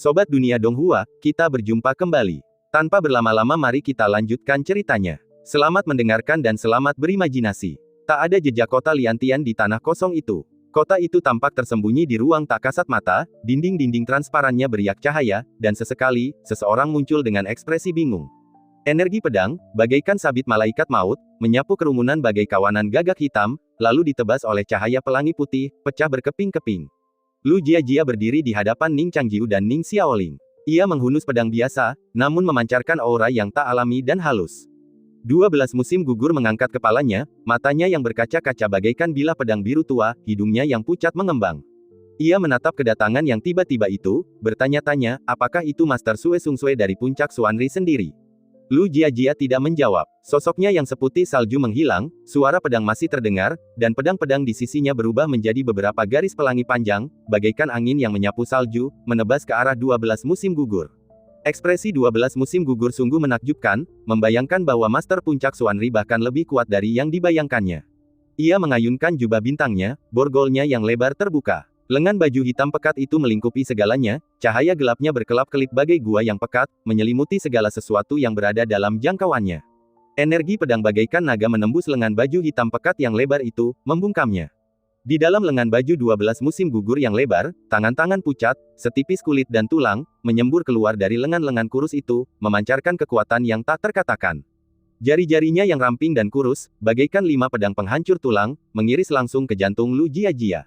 Sobat Dunia Donghua, kita berjumpa kembali. Tanpa berlama-lama mari kita lanjutkan ceritanya. Selamat mendengarkan dan selamat berimajinasi. Tak ada jejak kota Liantian di tanah kosong itu. Kota itu tampak tersembunyi di ruang tak kasat mata, dinding-dinding transparannya beriak cahaya, dan sesekali, seseorang muncul dengan ekspresi bingung. Energi pedang, bagaikan sabit malaikat maut, menyapu kerumunan bagai kawanan gagak hitam, lalu ditebas oleh cahaya pelangi putih, pecah berkeping-keping. Lu Jiajia berdiri di hadapan Ning Changjiu dan Ning Xiaoling. Ia menghunus pedang biasa, namun memancarkan aura yang tak alami dan halus. 12 musim gugur mengangkat kepalanya, matanya yang berkaca-kaca bagaikan bilah pedang biru tua, hidungnya yang pucat mengembang. Ia menatap kedatangan yang tiba-tiba itu, bertanya-tanya, apakah itu Master Sue Sungsue dari puncak Xuanri sendiri? Lu Jiajia tidak menjawab. Sosoknya yang seputih salju menghilang, suara pedang masih terdengar, dan pedang-pedang di sisinya berubah menjadi beberapa garis pelangi panjang, bagaikan angin yang menyapu salju, menebas ke arah 12 musim gugur. Ekspresi 12 musim gugur sungguh menakjubkan, membayangkan bahwa Master Puncak Xuanri bahkan lebih kuat dari yang dibayangkannya. Ia mengayunkan jubah bintangnya, borgolnya yang lebar terbuka. Lengan baju hitam pekat itu melingkupi segalanya, cahaya gelapnya berkelap-kelip bagai gua yang pekat, menyelimuti segala sesuatu yang berada dalam jangkauannya. Energi pedang bagaikan naga menembus lengan baju hitam pekat yang lebar itu, membungkamnya. Di dalam lengan baju 12 musim gugur yang lebar, tangan-tangan pucat, setipis kulit dan tulang, menyembur keluar dari lengan-lengan kurus itu, memancarkan kekuatan yang tak terkatakan. Jari-jarinya yang ramping dan kurus, bagaikan 5 pedang penghancur tulang, mengiris langsung ke jantung Lu Jiajia.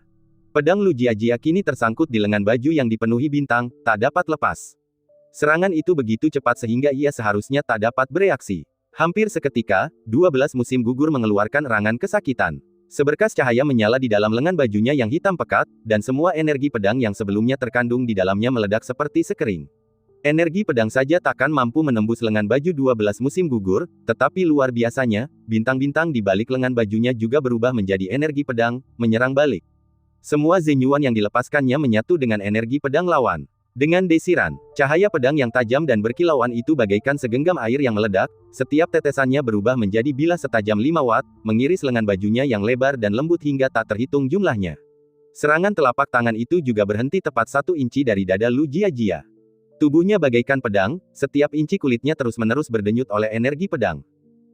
Pedang Lu Jiajia kini tersangkut di lengan baju yang dipenuhi bintang, tak dapat lepas. Serangan itu begitu cepat sehingga ia seharusnya tak dapat bereaksi. Hampir seketika, 12 musim gugur mengeluarkan erangan kesakitan. Seberkas cahaya menyala di dalam lengan bajunya yang hitam pekat, dan semua energi pedang yang sebelumnya terkandung di dalamnya meledak seperti sekering. Energi pedang saja takkan mampu menembus lengan baju 12 musim gugur, tetapi luar biasanya, bintang-bintang di balik lengan bajunya juga berubah menjadi energi pedang, menyerang balik. Semua zenyuan yang dilepaskannya menyatu dengan energi pedang lawan. Dengan desiran, cahaya pedang yang tajam dan berkilauan itu bagaikan segenggam air yang meledak, setiap tetesannya berubah menjadi bilah setajam 5 watt, mengiris lengan bajunya yang lebar dan lembut hingga tak terhitung jumlahnya. Serangan telapak tangan itu juga berhenti tepat 1 inci dari dada Lu Jiajia. Tubuhnya bagaikan pedang, setiap inci kulitnya terus-menerus berdenyut oleh energi pedang.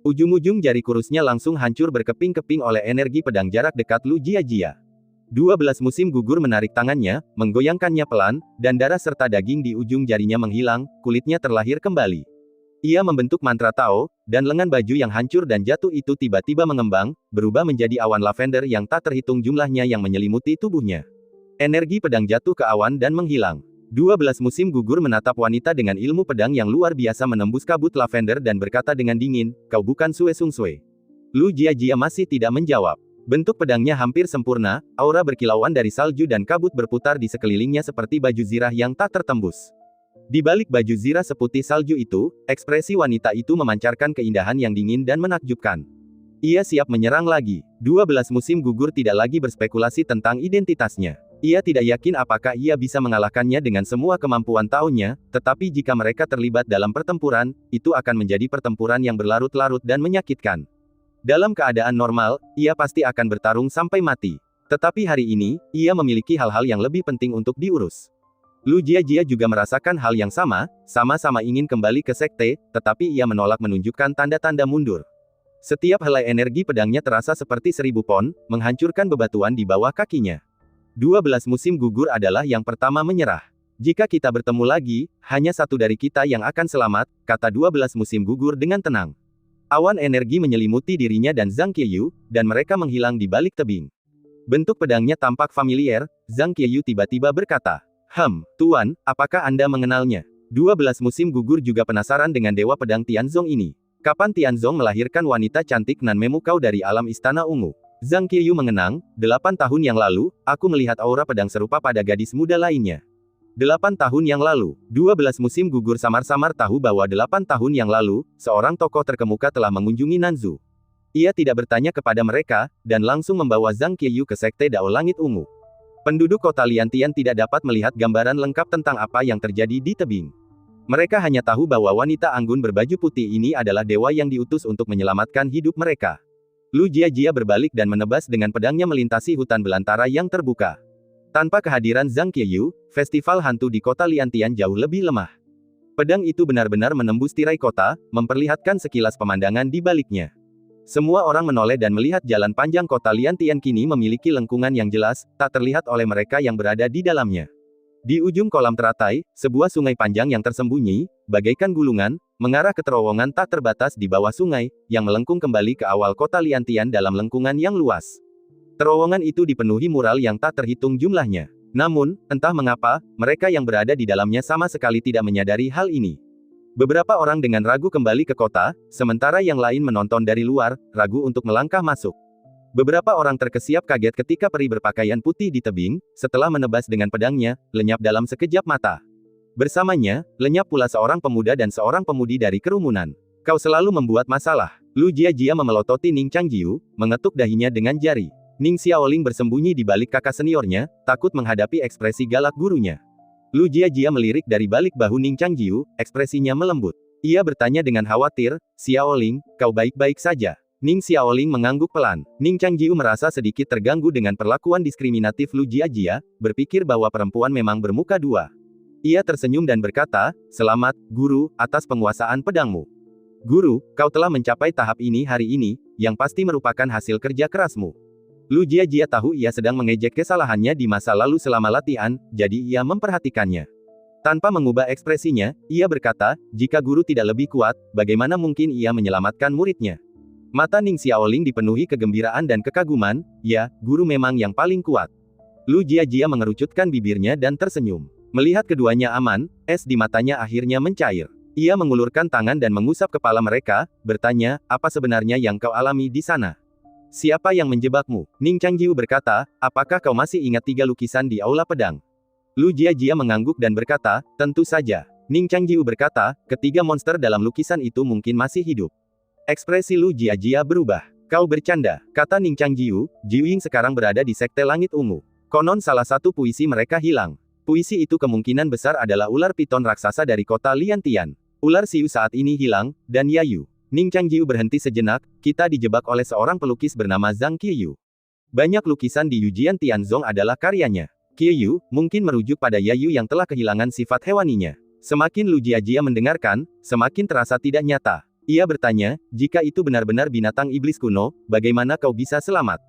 Ujung-ujung jari kurusnya langsung hancur berkeping-keping oleh energi pedang jarak dekat Lu Jiajia. 12 musim gugur menarik tangannya, menggoyangkannya pelan, dan darah serta daging di ujung jarinya menghilang, kulitnya terlahir kembali. Ia membentuk mantra Tao, dan lengan baju yang hancur dan jatuh itu tiba-tiba mengembang, berubah menjadi awan lavender yang tak terhitung jumlahnya yang menyelimuti tubuhnya. Energi pedang jatuh ke awan dan menghilang. 12 musim gugur menatap wanita dengan ilmu pedang yang luar biasa menembus kabut lavender dan berkata dengan dingin, "Kau bukan Sue Sungsue." Lu Jiajia masih tidak menjawab. Bentuk pedangnya hampir sempurna, aura berkilauan dari salju dan kabut berputar di sekelilingnya seperti baju zirah yang tak tertembus. Di balik baju zirah seputih salju itu, ekspresi wanita itu memancarkan keindahan yang dingin dan menakjubkan. Ia siap menyerang lagi. 12 musim gugur tidak lagi berspekulasi tentang identitasnya. Ia tidak yakin apakah ia bisa mengalahkannya dengan semua kemampuan Tao-nya, tetapi jika mereka terlibat dalam pertempuran, itu akan menjadi pertempuran yang berlarut-larut dan menyakitkan. Dalam keadaan normal, ia pasti akan bertarung sampai mati. Tetapi hari ini, ia memiliki hal-hal yang lebih penting untuk diurus. Lu Jiajia juga merasakan hal yang sama-sama ingin kembali ke sekte, tetapi ia menolak menunjukkan tanda-tanda mundur. Setiap helai energi pedangnya terasa seperti 1000 pon, menghancurkan bebatuan di bawah kakinya. 12 musim gugur adalah yang pertama menyerah. Jika kita bertemu lagi, hanya satu dari kita yang akan selamat, kata 12 musim gugur dengan tenang. Awan energi menyelimuti dirinya dan Zhang Qiyu, dan mereka menghilang di balik tebing. Bentuk pedangnya tampak familiar, Zhang Qiyu tiba-tiba berkata, Tuan, apakah Anda mengenalnya?" 12 musim gugur juga penasaran dengan dewa pedang Tianzong ini. Kapan Tianzong melahirkan wanita cantik nan memukau dari alam istana ungu? Zhang Qiyu mengenang, 8 tahun yang lalu, aku melihat aura pedang serupa pada gadis muda lainnya. 8 tahun yang lalu, 12 musim gugur samar-samar tahu bahwa 8 tahun yang lalu, seorang tokoh terkemuka telah mengunjungi Nanzu. Ia tidak bertanya kepada mereka, dan langsung membawa Zhang Qiyu ke Sekte Dao Langit Ungu. Penduduk kota Liantian tidak dapat melihat gambaran lengkap tentang apa yang terjadi di tebing. Mereka hanya tahu bahwa wanita anggun berbaju putih ini adalah dewa yang diutus untuk menyelamatkan hidup mereka. Lu Jiajia berbalik dan menebas dengan pedangnya melintasi hutan belantara yang terbuka. Tanpa kehadiran Zhang Qiyu, festival hantu di kota Liantian jauh lebih lemah. Pedang itu benar-benar menembus tirai kota, memperlihatkan sekilas pemandangan di baliknya. Semua orang menoleh dan melihat jalan panjang kota Liantian kini memiliki lengkungan yang jelas, tak terlihat oleh mereka yang berada di dalamnya. Di ujung kolam teratai, sebuah sungai panjang yang tersembunyi, bagaikan gulungan, mengarah ke terowongan tak terbatas di bawah sungai, yang melengkung kembali ke awal kota Liantian dalam lengkungan yang luas. Terowongan itu dipenuhi mural yang tak terhitung jumlahnya. Namun, entah mengapa, mereka yang berada di dalamnya sama sekali tidak menyadari hal ini. Beberapa orang dengan ragu kembali ke kota, sementara yang lain menonton dari luar, ragu untuk melangkah masuk. Beberapa orang terkesiap kaget ketika peri berpakaian putih di tebing, setelah menebas dengan pedangnya, lenyap dalam sekejap mata. Bersamanya, lenyap pula seorang pemuda dan seorang pemudi dari kerumunan. Kau selalu membuat masalah. Lu Jiajia memelototi Ning Changjiu, mengetuk dahinya dengan jari. Ning Xiaoling bersembunyi di balik kakak seniornya, takut menghadapi ekspresi galak gurunya. Lu Jiajia melirik dari balik bahu Ning Changjiu, ekspresinya melembut. Ia bertanya dengan khawatir, Xiaoling, kau baik-baik saja? Ning Xiaoling mengangguk pelan. Ning Changjiu merasa sedikit terganggu dengan perlakuan diskriminatif Lu Jiajia, berpikir bahwa perempuan memang bermuka dua. Ia tersenyum dan berkata, "Selamat, Guru, atas penguasaan pedangmu. Guru, kau telah mencapai tahap ini hari ini, yang pasti merupakan hasil kerja kerasmu." Lu Jiajia tahu ia sedang mengejek kesalahannya di masa lalu selama latihan, jadi ia memperhatikannya. Tanpa mengubah ekspresinya, ia berkata, "Jika guru tidak lebih kuat, bagaimana mungkin ia menyelamatkan muridnya?" Mata Ning Xiaoling dipenuhi kegembiraan dan kekaguman, "Ya, guru memang yang paling kuat." Lu Jiajia mengerucutkan bibirnya dan tersenyum. Melihat keduanya aman, es di matanya akhirnya mencair. Ia mengulurkan tangan dan mengusap kepala mereka, bertanya, "Apa sebenarnya yang kau alami di sana? Siapa yang menjebakmu?" Ning Changjiu berkata, "Apakah kau masih ingat 3 lukisan di aula pedang?" Lu Jiajia mengangguk dan berkata, "Tentu saja." Ning Changjiu berkata, "Ketiga monster dalam lukisan itu mungkin masih hidup." Ekspresi Lu Jiajia berubah. "Kau bercanda," kata Ning Changjiu, "Jiuying sekarang berada di Sekte Langit Ungu. Konon salah satu puisi mereka hilang. Puisi itu kemungkinan besar adalah ular piton raksasa dari kota Liantian. Ular Siu saat ini hilang, dan Yayu." Ning Changjiu berhenti sejenak, "Kita dijebak oleh seorang pelukis bernama Zhang Qiyu. Banyak lukisan di Yujian Tianzong adalah karyanya. Qiyu, mungkin merujuk pada Yayu yang telah kehilangan sifat hewaninya." Semakin Lu Jiajia mendengarkan, semakin terasa tidak nyata. Ia bertanya, "Jika itu benar-benar binatang iblis kuno, bagaimana kau bisa selamat?"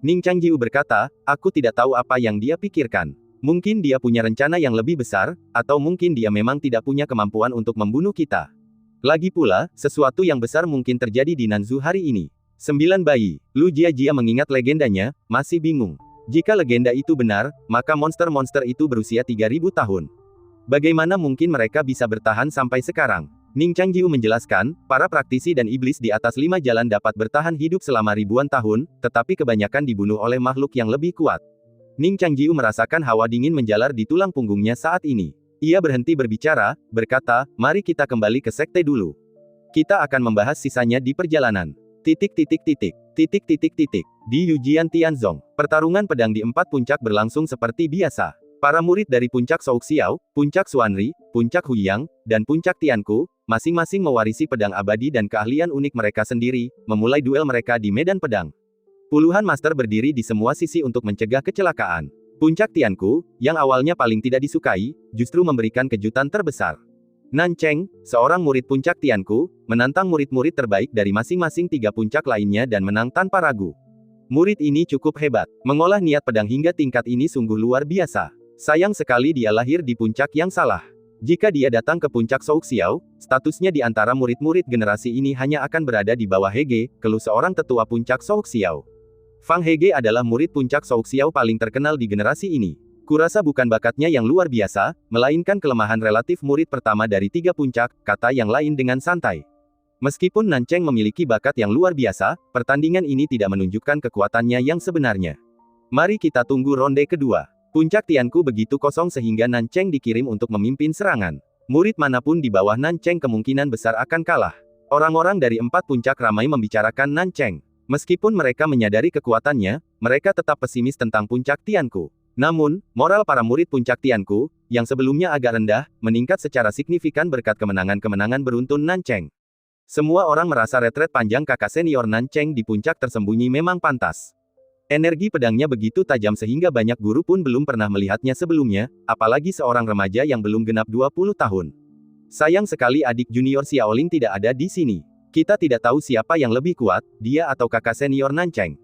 Ning Changjiu berkata, "Aku tidak tahu apa yang dia pikirkan. Mungkin dia punya rencana yang lebih besar, atau mungkin dia memang tidak punya kemampuan untuk membunuh kita. Lagi pula, sesuatu yang besar mungkin terjadi di Nanzu hari ini." 9 bayi. Lu Jiajia mengingat legendanya, masih bingung. Jika legenda itu benar, maka monster-monster itu berusia 3000 tahun. Bagaimana mungkin mereka bisa bertahan sampai sekarang? Ning Changjiu menjelaskan, para praktisi dan iblis di atas 5 jalan dapat bertahan hidup selama ribuan tahun, tetapi kebanyakan dibunuh oleh makhluk yang lebih kuat. Ning Changjiu merasakan hawa dingin menjalar di tulang punggungnya saat ini. Ia berhenti berbicara, berkata, "Mari kita kembali ke sekte dulu. Kita akan membahas sisanya di perjalanan." Di Yujian Tianzong, pertarungan pedang di 4 puncak berlangsung seperti biasa. Para murid dari puncak Souxiao, puncak Xuanri, puncak Huiyang, dan puncak Tianku, masing-masing mewarisi pedang abadi dan keahlian unik mereka sendiri, memulai duel mereka di medan pedang. Puluhan master berdiri di semua sisi untuk mencegah kecelakaan. Puncak Tianku, yang awalnya paling tidak disukai, justru memberikan kejutan terbesar. Nan Cheng, seorang murid puncak Tianku, menantang murid-murid terbaik dari masing-masing 3 puncak lainnya dan menang tanpa ragu. Murid ini cukup hebat. Mengolah niat pedang hingga tingkat ini sungguh luar biasa. Sayang sekali dia lahir di puncak yang salah. Jika dia datang ke puncak Souxiao, statusnya di antara murid-murid generasi ini hanya akan berada di bawah Hege, keluh seorang tetua puncak Souxiao. Fang Hege adalah murid puncak Souxiao paling terkenal di generasi ini. Kurasa bukan bakatnya yang luar biasa, melainkan kelemahan relatif murid pertama dari 3 puncak, kata yang lain dengan santai. Meskipun Nan Cheng memiliki bakat yang luar biasa, pertandingan ini tidak menunjukkan kekuatannya yang sebenarnya. Mari kita tunggu ronde kedua. Puncak Tianku begitu kosong sehingga Nan Cheng dikirim untuk memimpin serangan. Murid manapun di bawah Nan Cheng kemungkinan besar akan kalah. Orang-orang dari 4 puncak ramai membicarakan Nan Cheng. Meskipun mereka menyadari kekuatannya, mereka tetap pesimis tentang puncak Tianku. Namun, moral para murid puncak Tianku, yang sebelumnya agak rendah, meningkat secara signifikan berkat kemenangan-kemenangan beruntun Nan Cheng. Semua orang merasa retret panjang kakak senior Nan Cheng di puncak tersembunyi memang pantas. Energi pedangnya begitu tajam sehingga banyak guru pun belum pernah melihatnya sebelumnya, apalagi seorang remaja yang belum genap 20 tahun. Sayang sekali adik junior Xiaoling tidak ada di sini. Kita tidak tahu siapa yang lebih kuat, dia atau kakak senior Nancheng.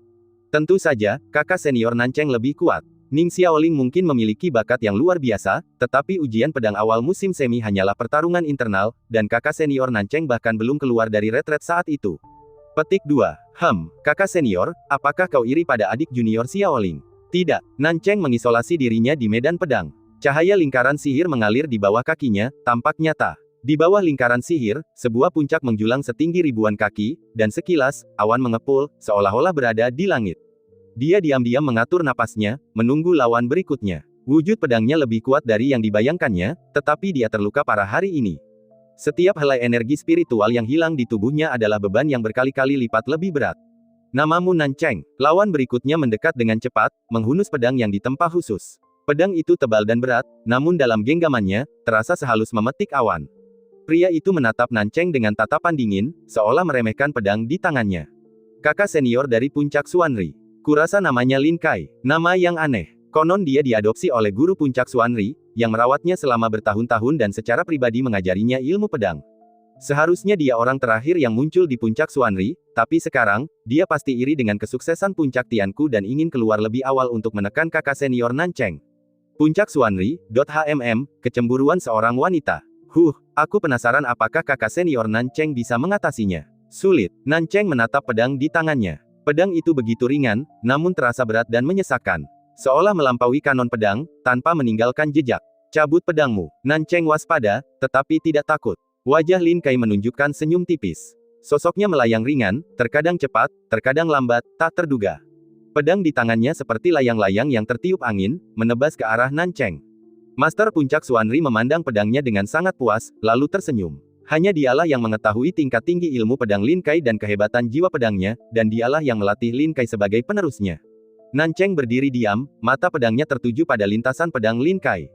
Tentu saja, kakak senior Nancheng lebih kuat. Ning Xiaoling mungkin memiliki bakat yang luar biasa, tetapi ujian pedang awal musim semi hanyalah pertarungan internal, dan kakak senior Nancheng bahkan belum keluar dari retret saat itu. Petik 2. Kakak senior, apakah kau iri pada adik junior Xiaoling? Tidak, Nancheng mengisolasi dirinya di medan pedang. Cahaya lingkaran sihir mengalir di bawah kakinya, tampak nyata. Di bawah lingkaran sihir, sebuah puncak menjulang setinggi ribuan kaki, dan sekilas, awan mengepul, seolah-olah berada di langit. Dia diam-diam mengatur napasnya, menunggu lawan berikutnya. Wujud pedangnya lebih kuat dari yang dibayangkannya, tetapi dia terluka parah hari ini. Setiap helai energi spiritual yang hilang di tubuhnya adalah beban yang berkali-kali lipat lebih berat. Namamu Nancheng. Lawan berikutnya mendekat dengan cepat, menghunus pedang yang ditempa khusus. Pedang itu tebal dan berat, namun dalam genggamannya, terasa sehalus memetik awan. Pria itu menatap Nancheng dengan tatapan dingin, seolah meremehkan pedang di tangannya. Kakak senior dari puncak Xuanri. Kurasa namanya Lin Kai. Nama yang aneh. Konon dia diadopsi oleh guru puncak Xuanri, yang merawatnya selama bertahun-tahun dan secara pribadi mengajarinya ilmu pedang. Seharusnya dia orang terakhir yang muncul di puncak Xuanri, tapi sekarang, dia pasti iri dengan kesuksesan puncak Tianku dan ingin keluar lebih awal untuk menekan kakak senior Nancheng. Puncak Xuanri, kecemburuan seorang wanita. Aku penasaran apakah kakak senior Nancheng bisa mengatasinya. Sulit. Nancheng menatap pedang di tangannya. Pedang itu begitu ringan, namun terasa berat dan menyesakkan. Seolah melampaui kanon pedang, tanpa meninggalkan jejak. Cabut pedangmu. Nancheng waspada, tetapi tidak takut. Wajah Lin Kai menunjukkan senyum tipis. Sosoknya melayang ringan, terkadang cepat, terkadang lambat, tak terduga. Pedang di tangannya seperti layang-layang yang tertiup angin, menebas ke arah Nancheng. Master puncak Xuanri memandang pedangnya dengan sangat puas, lalu tersenyum. Hanya dialah yang mengetahui tingkat tinggi ilmu pedang Lin Kai dan kehebatan jiwa pedangnya, dan dialah yang melatih Lin Kai sebagai penerusnya. Nancheng berdiri diam, mata pedangnya tertuju pada lintasan pedang Lin Kai.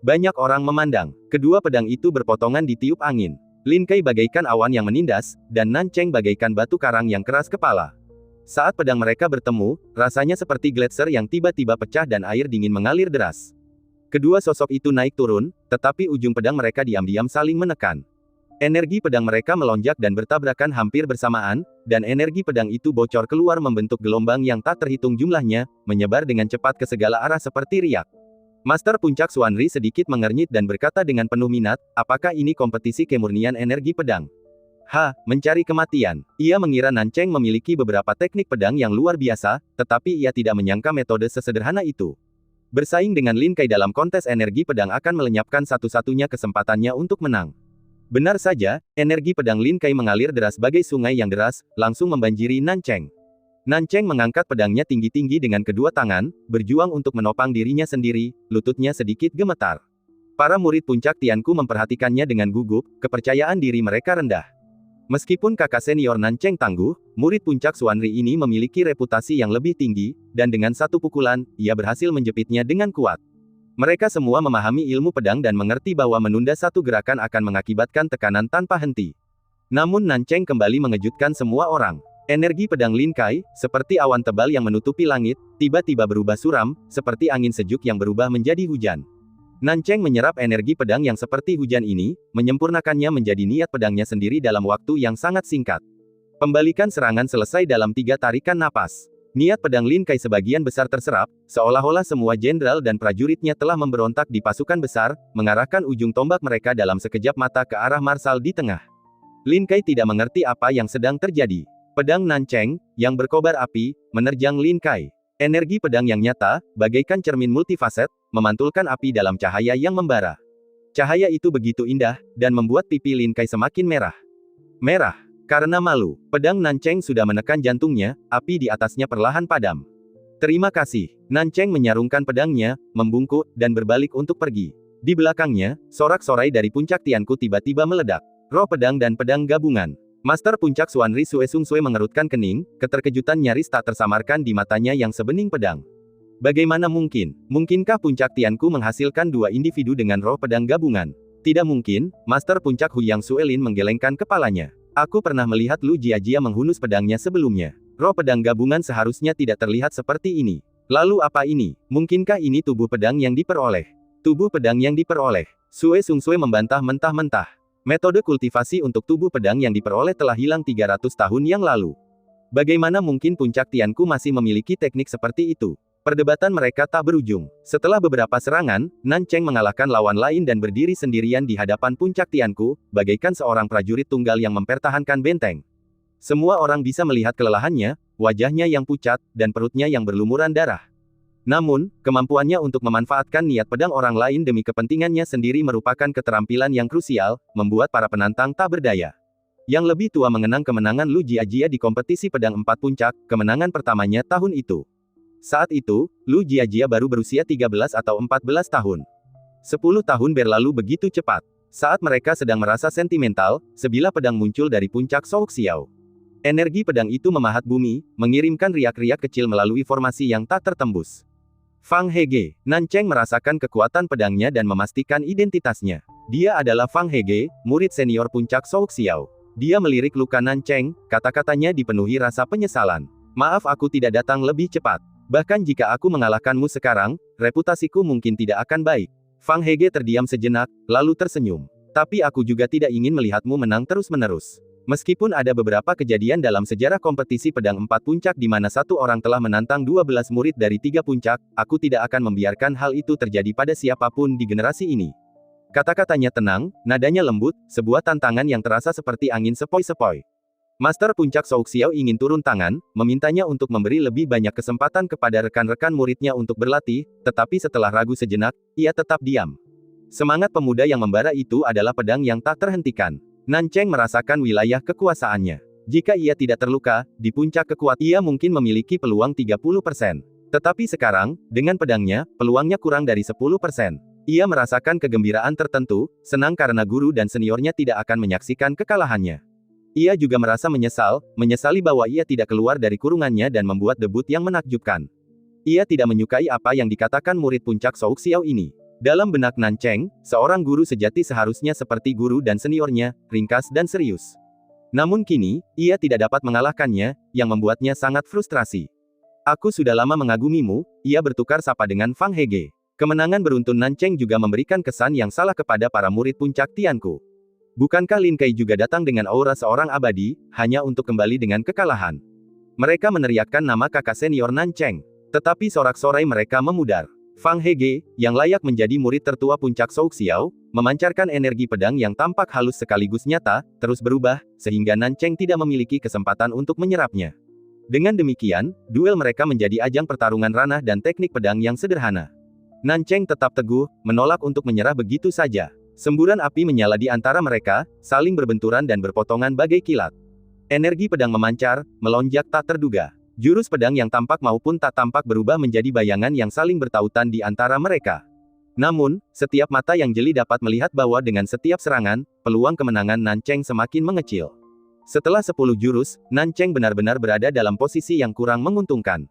Banyak orang memandang. Kedua pedang itu berpotongan ditiup angin. Lin Kai bagaikan awan yang menindas, dan Nancheng bagaikan batu karang yang keras kepala. Saat pedang mereka bertemu, rasanya seperti gletser yang tiba-tiba pecah dan air dingin mengalir deras. Kedua sosok itu naik turun, tetapi ujung pedang mereka diam-diam saling menekan. Energi pedang mereka melonjak dan bertabrakan hampir bersamaan, dan energi pedang itu bocor keluar membentuk gelombang yang tak terhitung jumlahnya, menyebar dengan cepat ke segala arah seperti riak. Master puncak Xuanri sedikit mengernyit dan berkata dengan penuh minat, apakah ini kompetisi kemurnian energi pedang? Mencari kematian. Ia mengira Nancheng memiliki beberapa teknik pedang yang luar biasa, tetapi ia tidak menyangka metode sesederhana itu. Bersaing dengan Lin Kai dalam kontes energi pedang akan melenyapkan satu-satunya kesempatannya untuk menang. Benar saja, energi pedang Lin Kai mengalir deras bagai sungai yang deras, langsung membanjiri Nancheng. Nancheng mengangkat pedangnya tinggi-tinggi dengan kedua tangan, berjuang untuk menopang dirinya sendiri, lututnya sedikit gemetar. Para murid puncak Tianku memperhatikannya dengan gugup, kepercayaan diri mereka rendah. Meskipun kakak senior Nancheng tangguh, murid puncak Xuanri ini memiliki reputasi yang lebih tinggi, dan dengan satu pukulan, ia berhasil menjepitnya dengan kuat. Mereka semua memahami ilmu pedang dan mengerti bahwa menunda satu gerakan akan mengakibatkan tekanan tanpa henti. Namun Nancheng kembali mengejutkan semua orang. Energi pedang Lin Kai, seperti awan tebal yang menutupi langit, tiba-tiba berubah suram, seperti angin sejuk yang berubah menjadi hujan. Nancheng menyerap energi pedang yang seperti hujan ini, menyempurnakannya menjadi niat pedangnya sendiri dalam waktu yang sangat singkat. Pembalikan serangan selesai dalam 3 tarikan napas. Niat pedang Lin Kai sebagian besar terserap, seolah-olah semua jenderal dan prajuritnya telah memberontak di pasukan besar, mengarahkan ujung tombak mereka dalam sekejap mata ke arah marsal di tengah. Lin Kai tidak mengerti apa yang sedang terjadi. Pedang Nancheng, yang berkobar api, menerjang Lin Kai. Energi pedang yang nyata, bagaikan cermin multifaset, memantulkan api dalam cahaya yang membara. Cahaya itu begitu indah, dan membuat pipi Lin Kai semakin merah. Merah. Karena malu, pedang Nancheng sudah menekan jantungnya, api di atasnya perlahan padam. Terima kasih. Nancheng menyarungkan pedangnya, membungkuk, dan berbalik untuk pergi. Di belakangnya, sorak-sorai dari puncak Tianku tiba-tiba meledak. Roh pedang dan pedang gabungan. Master puncak Xuanri Sue Sung Sue mengerutkan kening, keterkejutan nyaris tak tersamarkan di matanya yang sebening pedang. Bagaimana mungkin? Mungkinkah puncak Tianku menghasilkan 2 individu dengan roh pedang gabungan? Tidak mungkin, Master puncak Huyang Suelin menggelengkan kepalanya. Aku pernah melihat Lu Jiajia menghunus pedangnya sebelumnya. Roh pedang gabungan seharusnya tidak terlihat seperti ini. Lalu apa ini? Mungkinkah ini tubuh pedang yang diperoleh? Tubuh pedang yang diperoleh. Sue Sungsue membantah mentah-mentah. Metode kultivasi untuk tubuh pedang yang diperoleh telah hilang 300 tahun yang lalu. Bagaimana mungkin puncak Tianku masih memiliki teknik seperti itu? Perdebatan mereka tak berujung. Setelah beberapa serangan, Nan Cheng mengalahkan lawan lain dan berdiri sendirian di hadapan puncak Tianku, bagaikan seorang prajurit tunggal yang mempertahankan benteng. Semua orang bisa melihat kelelahannya, wajahnya yang pucat, dan perutnya yang berlumuran darah. Namun, kemampuannya untuk memanfaatkan niat pedang orang lain demi kepentingannya sendiri merupakan keterampilan yang krusial, membuat para penantang tak berdaya. Yang lebih tua mengenang kemenangan Lu Jiajia di kompetisi pedang 4 puncak, kemenangan pertamanya tahun itu. Saat itu, Lu Jiajia baru berusia 13 atau 14 tahun. 10 tahun berlalu begitu cepat. Saat mereka sedang merasa sentimental, sebilah pedang muncul dari puncak Souk Xiao. Energi pedang itu memahat bumi, mengirimkan riak-riak kecil melalui formasi yang tak tertembus. Fang Hege, Nan Cheng merasakan kekuatan pedangnya dan memastikan identitasnya. Dia adalah Fang Hege, murid senior puncak Souk Xiao. Dia melirik luka Nan Cheng, kata-katanya dipenuhi rasa penyesalan. Maaf aku tidak datang lebih cepat. Bahkan jika aku mengalahkanmu sekarang, reputasiku mungkin tidak akan baik. Fang Hege terdiam sejenak, lalu tersenyum. Tapi aku juga tidak ingin melihatmu menang terus-menerus. Meskipun ada beberapa kejadian dalam sejarah kompetisi pedang 4 puncak di mana satu orang telah menantang 12 murid dari 3 puncak, aku tidak akan membiarkan hal itu terjadi pada siapapun di generasi ini. Kata-katanya tenang, nadanya lembut, sebuah tantangan yang terasa seperti angin sepoi-sepoi. Master Puncak Souk Xiao ingin turun tangan, memintanya untuk memberi lebih banyak kesempatan kepada rekan-rekan muridnya untuk berlatih, tetapi setelah ragu sejenak, ia tetap diam. Semangat pemuda yang membara itu adalah pedang yang tak terhentikan. Nan Cheng merasakan wilayah kekuasaannya. Jika ia tidak terluka, di puncak kekuatan ia mungkin memiliki peluang 30%. Tetapi sekarang, dengan pedangnya, peluangnya kurang dari 10%. Ia merasakan kegembiraan tertentu, senang karena guru dan seniornya tidak akan menyaksikan kekalahannya. Ia juga merasa menyesali bahwa ia tidak keluar dari kurungannya dan membuat debut yang menakjubkan. Ia tidak menyukai apa yang dikatakan murid puncak Souk Xiao ini. Dalam benak Nan Cheng, seorang guru sejati seharusnya seperti guru dan seniornya, ringkas dan serius. Namun kini, ia tidak dapat mengalahkannya, yang membuatnya sangat frustrasi. Aku sudah lama mengagumimu, ia bertukar sapa dengan Fang Hege. Kemenangan beruntun Nan Cheng juga memberikan kesan yang salah kepada para murid puncak Tianku. Bukankah Lin Kai juga datang dengan aura seorang abadi, hanya untuk kembali dengan kekalahan? Mereka meneriakkan nama kakak senior Nan Cheng. Tetapi sorak-sorai mereka memudar. Fang Hege, yang layak menjadi murid tertua puncak Souk Xiao, memancarkan energi pedang yang tampak halus sekaligus nyata, terus berubah, sehingga Nan Cheng tidak memiliki kesempatan untuk menyerapnya. Dengan demikian, duel mereka menjadi ajang pertarungan ranah dan teknik pedang yang sederhana. Nan Cheng tetap teguh, menolak untuk menyerah begitu saja. Semburan api menyala di antara mereka, saling berbenturan dan berpotongan bagai kilat. Energi pedang memancar, melonjak tak terduga. Jurus pedang yang tampak maupun tak tampak berubah menjadi bayangan yang saling bertautan di antara mereka. Namun, setiap mata yang jeli dapat melihat bahwa dengan setiap serangan, peluang kemenangan Nan Cheng semakin mengecil. Setelah 10 jurus, Nan Cheng benar-benar berada dalam posisi yang kurang menguntungkan.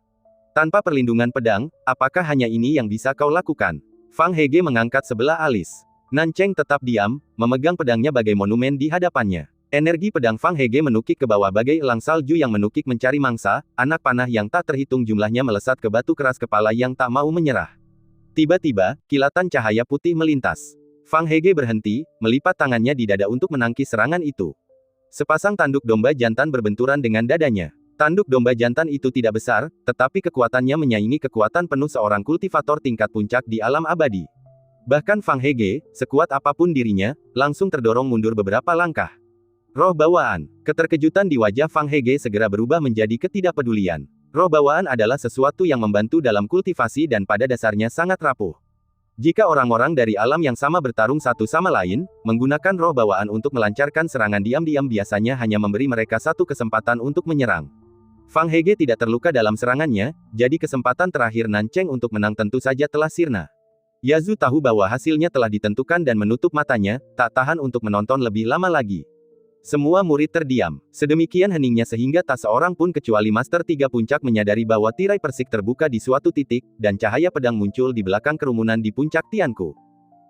Tanpa perlindungan pedang, apakah hanya ini yang bisa kau lakukan? Fang Hege mengangkat sebelah alis. Nan Cheng tetap diam, memegang pedangnya bagai monumen di hadapannya. Energi pedang Fang Hege menukik ke bawah bagai elang salju yang menukik mencari mangsa, anak panah yang tak terhitung jumlahnya melesat ke batu keras kepala yang tak mau menyerah. Tiba-tiba, kilatan cahaya putih melintas. Fang Hege berhenti, melipat tangannya di dada untuk menangkis serangan itu. Sepasang tanduk domba jantan berbenturan dengan dadanya. Tanduk domba jantan itu tidak besar, tetapi kekuatannya menyaingi kekuatan penuh seorang kultivator tingkat puncak di alam abadi. Bahkan Fang Hege, sekuat apapun dirinya, langsung terdorong mundur beberapa langkah. Roh bawaan. Keterkejutan di wajah Fang Hege segera berubah menjadi ketidakpedulian. Roh bawaan adalah sesuatu yang membantu dalam kultivasi dan pada dasarnya sangat rapuh. Jika orang-orang dari alam yang sama bertarung satu sama lain, menggunakan roh bawaan untuk melancarkan serangan diam-diam biasanya hanya memberi mereka satu kesempatan untuk menyerang. Fang Hege tidak terluka dalam serangannya, jadi kesempatan terakhir Nan Cheng untuk menang tentu saja telah sirna. Yazu tahu bahwa hasilnya telah ditentukan dan menutup matanya, tak tahan untuk menonton lebih lama lagi. Semua murid terdiam. Sedemikian heningnya sehingga tak seorang pun kecuali Master Tiga Puncak menyadari bahwa tirai persik terbuka di suatu titik, dan cahaya pedang muncul di belakang kerumunan di puncak Tianku.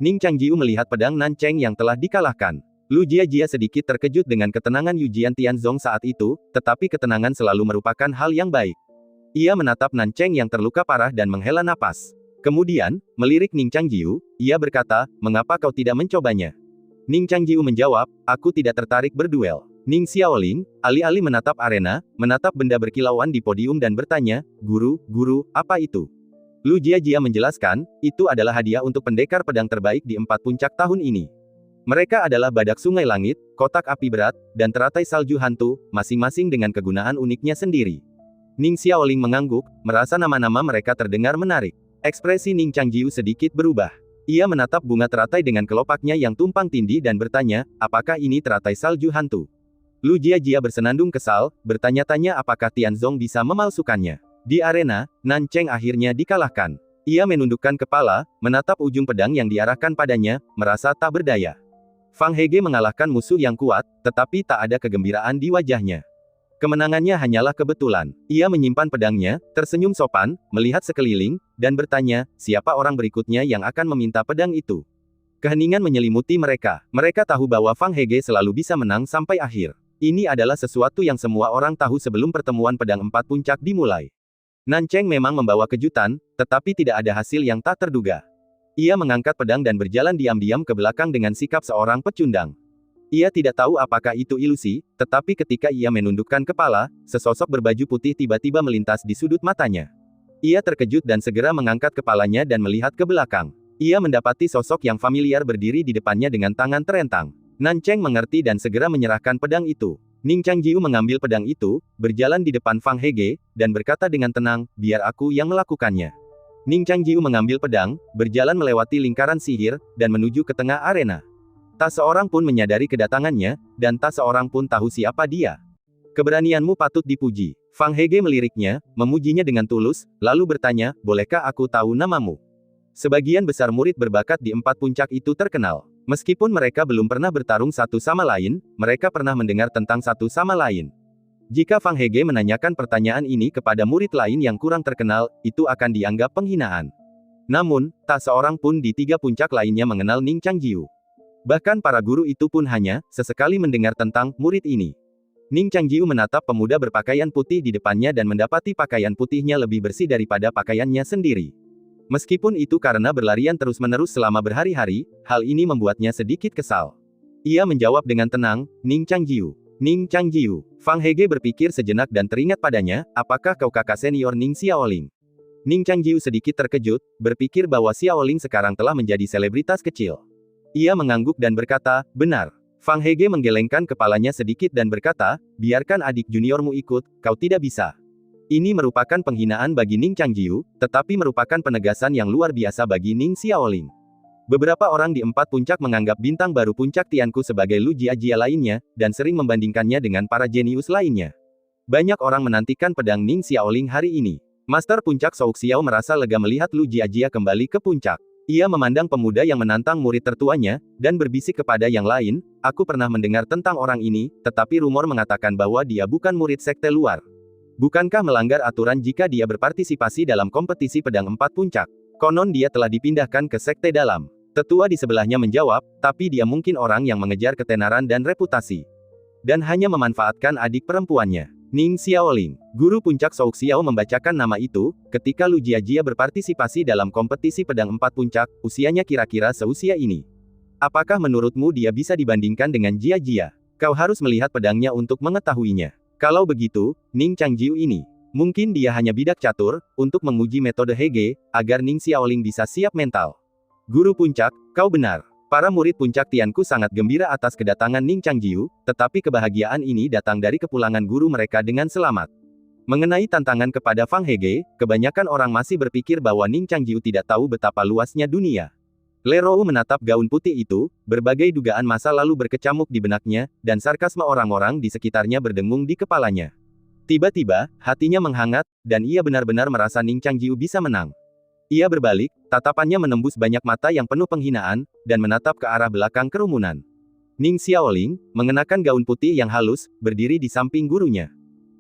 Ning Changjiu melihat pedang Nan Cheng yang telah dikalahkan. Lu Jiajia sedikit terkejut dengan ketenangan Yujian Tianzong saat itu, tetapi ketenangan selalu merupakan hal yang baik. Ia menatap Nan Cheng yang terluka parah dan menghela napas. Kemudian, melirik Ning Changjiu, ia berkata, mengapa kau tidak mencobanya? Ning Changjiu menjawab, aku tidak tertarik berduel. Ning Xiaoling, alih-alih menatap arena, menatap benda berkilauan di podium dan bertanya, guru, apa itu? Lu Jiajia menjelaskan, itu adalah hadiah untuk pendekar pedang terbaik di 4 puncak tahun ini. Mereka adalah badak sungai langit, kotak api berat, dan teratai salju hantu, masing-masing dengan kegunaan uniknya sendiri. Ning Xiaoling mengangguk, merasa nama-nama mereka terdengar menarik. Ekspresi Ning Changjiu sedikit berubah. Ia menatap bunga teratai dengan kelopaknya yang tumpang tindih dan bertanya, apakah ini teratai salju hantu? Lu Jiajia bersenandung kesal, bertanya-tanya apakah Tianzong bisa memalsukannya. Di arena, Nan Cheng akhirnya dikalahkan. Ia menundukkan kepala, menatap ujung pedang yang diarahkan padanya, merasa tak berdaya. Fang Hege mengalahkan musuh yang kuat, tetapi tak ada kegembiraan di wajahnya. Kemenangannya hanyalah kebetulan. Ia menyimpan pedangnya, tersenyum sopan, melihat sekeliling, dan bertanya, siapa orang berikutnya yang akan meminta pedang itu? Keheningan menyelimuti mereka. Mereka tahu bahwa Fang Hege selalu bisa menang sampai akhir. Ini adalah sesuatu yang semua orang tahu sebelum pertemuan pedang 4 puncak dimulai. Nan Cheng memang membawa kejutan, tetapi tidak ada hasil yang tak terduga. Ia mengangkat pedang dan berjalan diam-diam ke belakang dengan sikap seorang pecundang. Ia tidak tahu apakah itu ilusi, tetapi ketika ia menundukkan kepala, sesosok berbaju putih tiba-tiba melintas di sudut matanya. Ia terkejut dan segera mengangkat kepalanya dan melihat ke belakang. Ia mendapati sosok yang familiar berdiri di depannya dengan tangan terentang. Nan Cheng mengerti dan segera menyerahkan pedang itu. Ning Changjiu mengambil pedang itu, berjalan di depan Fang Hege, dan berkata dengan tenang, biar aku yang melakukannya. Ning Changjiu mengambil pedang, berjalan melewati lingkaran sihir, dan menuju ke tengah arena. Tak seorang pun menyadari kedatangannya, dan tak seorang pun tahu siapa dia. Keberanianmu patut dipuji. Fang Hege meliriknya, memujinya dengan tulus, lalu bertanya, bolehkah aku tahu namamu? Sebagian besar murid berbakat di 4 puncak itu terkenal. Meskipun mereka belum pernah bertarung satu sama lain, mereka pernah mendengar tentang satu sama lain. Jika Fang Hege menanyakan pertanyaan ini kepada murid lain yang kurang terkenal, itu akan dianggap penghinaan. Namun, tak seorang pun di 3 puncak lainnya mengenal Ning Changjiu. Bahkan para guru itu pun hanya, sesekali mendengar tentang, murid ini. Ning Changjiu menatap pemuda berpakaian putih di depannya dan mendapati pakaian putihnya lebih bersih daripada pakaiannya sendiri. Meskipun itu karena berlarian terus-menerus selama berhari-hari, hal ini membuatnya sedikit kesal. Ia menjawab dengan tenang, Ning Changjiu. Ning Changjiu. Fang Hege berpikir sejenak dan teringat padanya, apakah kau kakak senior Ning Xiaoling? Ning Changjiu sedikit terkejut, berpikir bahwa Xiaoling sekarang telah menjadi selebritas kecil. Ia mengangguk dan berkata, benar. Fang Hege menggelengkan kepalanya sedikit dan berkata, biarkan adik juniormu ikut, kau tidak bisa. Ini merupakan penghinaan bagi Ning Changjiu, tetapi merupakan penegasan yang luar biasa bagi Ning Xiaoling. Beberapa orang di 4 puncak menganggap bintang baru puncak Tianku sebagai Lu Jiajia lainnya, dan sering membandingkannya dengan para jenius lainnya. Banyak orang menantikan pedang Ning Xiaoling hari ini. Master puncak Shou Xiao merasa lega melihat Lu Jiajia kembali ke puncak. Ia memandang pemuda yang menantang murid tertuanya, dan berbisik kepada yang lain, aku pernah mendengar tentang orang ini, tetapi rumor mengatakan bahwa dia bukan murid sekte luar. Bukankah melanggar aturan jika dia berpartisipasi dalam kompetisi pedang 4 puncak? Konon dia telah dipindahkan ke sekte dalam. Tetua di sebelahnya menjawab, tapi dia mungkin orang yang mengejar ketenaran dan reputasi. Dan hanya memanfaatkan adik perempuannya. Ning Xiaoling. Guru puncak Shou Xiao membacakan nama itu, ketika Lu Jiajia berpartisipasi dalam kompetisi pedang 4 puncak, usianya kira-kira seusia ini. Apakah menurutmu dia bisa dibandingkan dengan Jiajia? Kau harus melihat pedangnya untuk mengetahuinya. Kalau begitu, Ning Changjiu ini. Mungkin dia hanya bidak catur, untuk menguji metode Hege, agar Ning Xiaoling bisa siap mental. Guru puncak, kau benar. Para murid puncak Tianku sangat gembira atas kedatangan Ning Changjiu, tetapi kebahagiaan ini datang dari kepulangan guru mereka dengan selamat. Mengenai tantangan kepada Fang Hege, kebanyakan orang masih berpikir bahwa Ning Changjiu tidak tahu betapa luasnya dunia. Le Rou menatap gaun putih itu, berbagai dugaan masa lalu berkecamuk di benaknya, dan sarkasme orang-orang di sekitarnya berdengung di kepalanya. Tiba-tiba, hatinya menghangat, dan ia benar-benar merasa Ning Changjiu bisa menang. Ia berbalik, tatapannya menembus banyak mata yang penuh penghinaan, dan menatap ke arah belakang kerumunan. Ning Xiaoling, mengenakan gaun putih yang halus, berdiri di samping gurunya.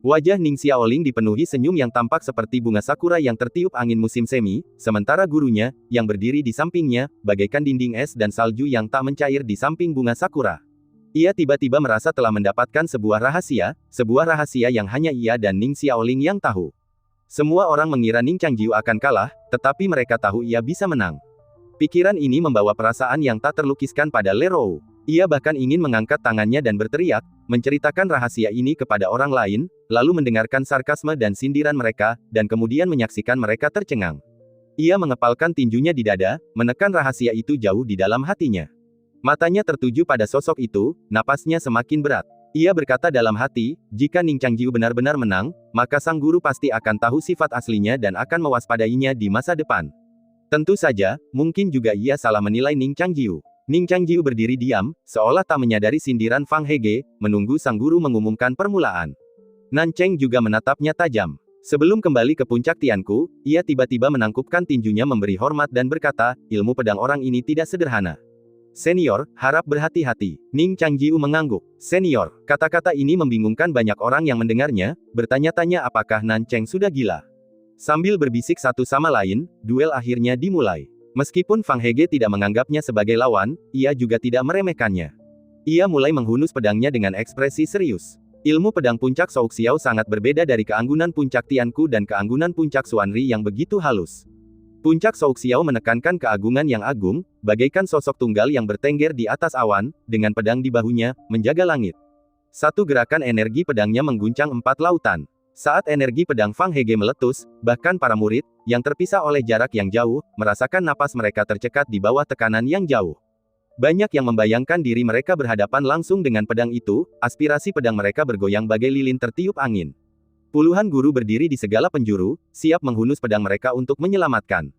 Wajah Ning Xiaoling dipenuhi senyum yang tampak seperti bunga sakura yang tertiup angin musim semi, sementara gurunya, yang berdiri di sampingnya, bagaikan dinding es dan salju yang tak mencair di samping bunga sakura. Ia tiba-tiba merasa telah mendapatkan sebuah rahasia yang hanya ia dan Ning Xiaoling yang tahu. Semua orang mengira Ning Changjiu akan kalah, tetapi mereka tahu ia bisa menang. Pikiran ini membawa perasaan yang tak terlukiskan pada Le Rou. Ia bahkan ingin mengangkat tangannya dan berteriak, menceritakan rahasia ini kepada orang lain, lalu mendengarkan sarkasme dan sindiran mereka, dan kemudian menyaksikan mereka tercengang. Ia mengepalkan tinjunya di dada, menekan rahasia itu jauh di dalam hatinya. Matanya tertuju pada sosok itu, napasnya semakin berat. Ia berkata dalam hati, jika Ning Changjiu benar-benar menang, maka sang guru pasti akan tahu sifat aslinya dan akan mewaspadainya di masa depan. Tentu saja, mungkin juga ia salah menilai Ning Changjiu. Ning Changjiu berdiri diam, seolah tak menyadari sindiran Fang Hege, menunggu sang guru mengumumkan permulaan. Nancheng juga menatapnya tajam. Sebelum kembali ke puncak Tianku, ia tiba-tiba menangkupkan tinjunya memberi hormat dan berkata, ilmu pedang orang ini tidak sederhana. Senior, harap berhati-hati. Ning Changjiu mengangguk. Senior, kata-kata ini membingungkan banyak orang yang mendengarnya, bertanya-tanya apakah Nancheng sudah gila. Sambil berbisik satu sama lain, duel akhirnya dimulai. Meskipun Fang Hege tidak menganggapnya sebagai lawan, ia juga tidak meremehkannya. Ia mulai menghunus pedangnya dengan ekspresi serius. Ilmu pedang puncak Shou Xiao sangat berbeda dari keanggunan puncak Tianku dan keanggunan puncak Xuanri yang begitu halus. Puncak Shou Xiao menekankan keagungan yang agung, bagaikan sosok tunggal yang bertengger di atas awan, dengan pedang di bahunya, menjaga langit. Satu gerakan energi pedangnya mengguncang 4 lautan. Saat energi pedang Fang Hege meletus, bahkan para murid, yang terpisah oleh jarak yang jauh, merasakan napas mereka tercekat di bawah tekanan yang jauh. Banyak yang membayangkan diri mereka berhadapan langsung dengan pedang itu, aspirasi pedang mereka bergoyang bagai lilin tertiup angin. Puluhan guru berdiri di segala penjuru, siap menghunus pedang mereka untuk menyelamatkan.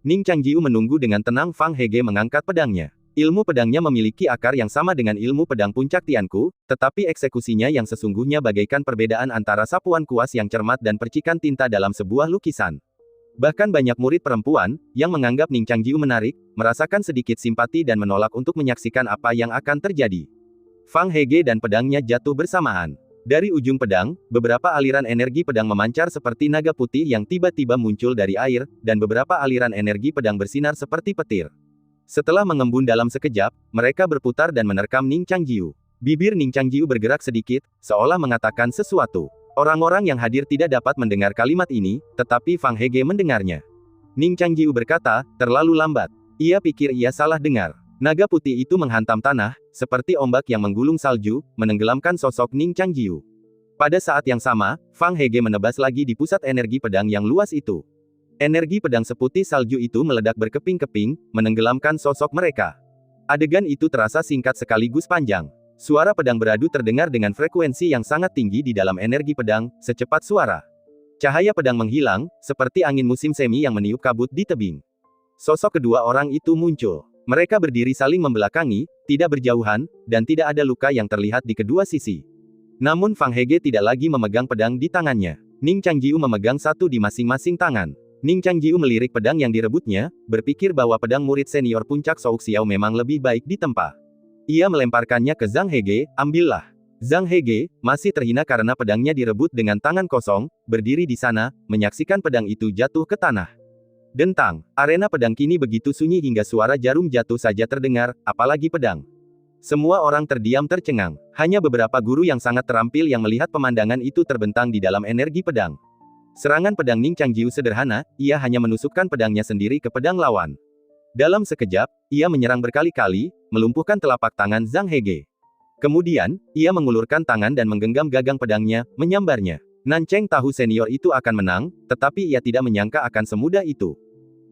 Ning Changjiu menunggu dengan tenang Fang Hege mengangkat pedangnya. Ilmu pedangnya memiliki akar yang sama dengan ilmu pedang puncak Tianku, tetapi eksekusinya yang sesungguhnya bagaikan perbedaan antara sapuan kuas yang cermat dan percikan tinta dalam sebuah lukisan. Bahkan banyak murid perempuan, yang menganggap Ning Changjiu menarik, merasakan sedikit simpati dan menolak untuk menyaksikan apa yang akan terjadi. Fang Hege dan pedangnya jatuh bersamaan. Dari ujung pedang, beberapa aliran energi pedang memancar seperti naga putih yang tiba-tiba muncul dari air, dan beberapa aliran energi pedang bersinar seperti petir. Setelah mengembun dalam sekejap, mereka berputar dan menerkam Ning Changjiu. Bibir Ning Changjiu bergerak sedikit, seolah mengatakan sesuatu. Orang-orang yang hadir tidak dapat mendengar kalimat ini, tetapi Fang Hege mendengarnya. Ning Changjiu berkata, terlalu lambat. Ia pikir ia salah dengar. Naga putih itu menghantam tanah, seperti ombak yang menggulung salju, menenggelamkan sosok Ning Changjiu. Pada saat yang sama, Fang Hege menebas lagi di pusat energi pedang yang luas itu. Energi pedang seputih salju itu meledak berkeping-keping, menenggelamkan sosok mereka. Adegan itu terasa singkat sekaligus panjang. Suara pedang beradu terdengar dengan frekuensi yang sangat tinggi di dalam energi pedang, secepat suara. Cahaya pedang menghilang, seperti angin musim semi yang meniup kabut di tebing. Sosok kedua orang itu muncul. Mereka berdiri saling membelakangi, tidak berjauhan, dan tidak ada luka yang terlihat di kedua sisi. Namun Fang Hege tidak lagi memegang pedang di tangannya. Ning Changjiu memegang satu di masing-masing tangan. Ning Changjiu melirik pedang yang direbutnya, berpikir bahwa pedang murid senior puncak Shou Xiao memang lebih baik ditempa. Ia melemparkannya ke Zhang Hege, ambillah. Zhang Hege, masih terhina karena pedangnya direbut dengan tangan kosong, berdiri di sana, menyaksikan pedang itu jatuh ke tanah. Dentang, arena pedang kini begitu sunyi hingga suara jarum jatuh saja terdengar, apalagi pedang. Semua orang terdiam tercengang. Hanya beberapa guru yang sangat terampil yang melihat pemandangan itu terbentang di dalam energi pedang. Serangan pedang Ning Changjiu sederhana, ia hanya menusukkan pedangnya sendiri ke pedang lawan. Dalam sekejap, ia menyerang berkali-kali, melumpuhkan telapak tangan Zhang Hege. Kemudian, ia mengulurkan tangan dan menggenggam gagang pedangnya, menyambarnya. Nancheng tahu senior itu akan menang, tetapi ia tidak menyangka akan semudah itu.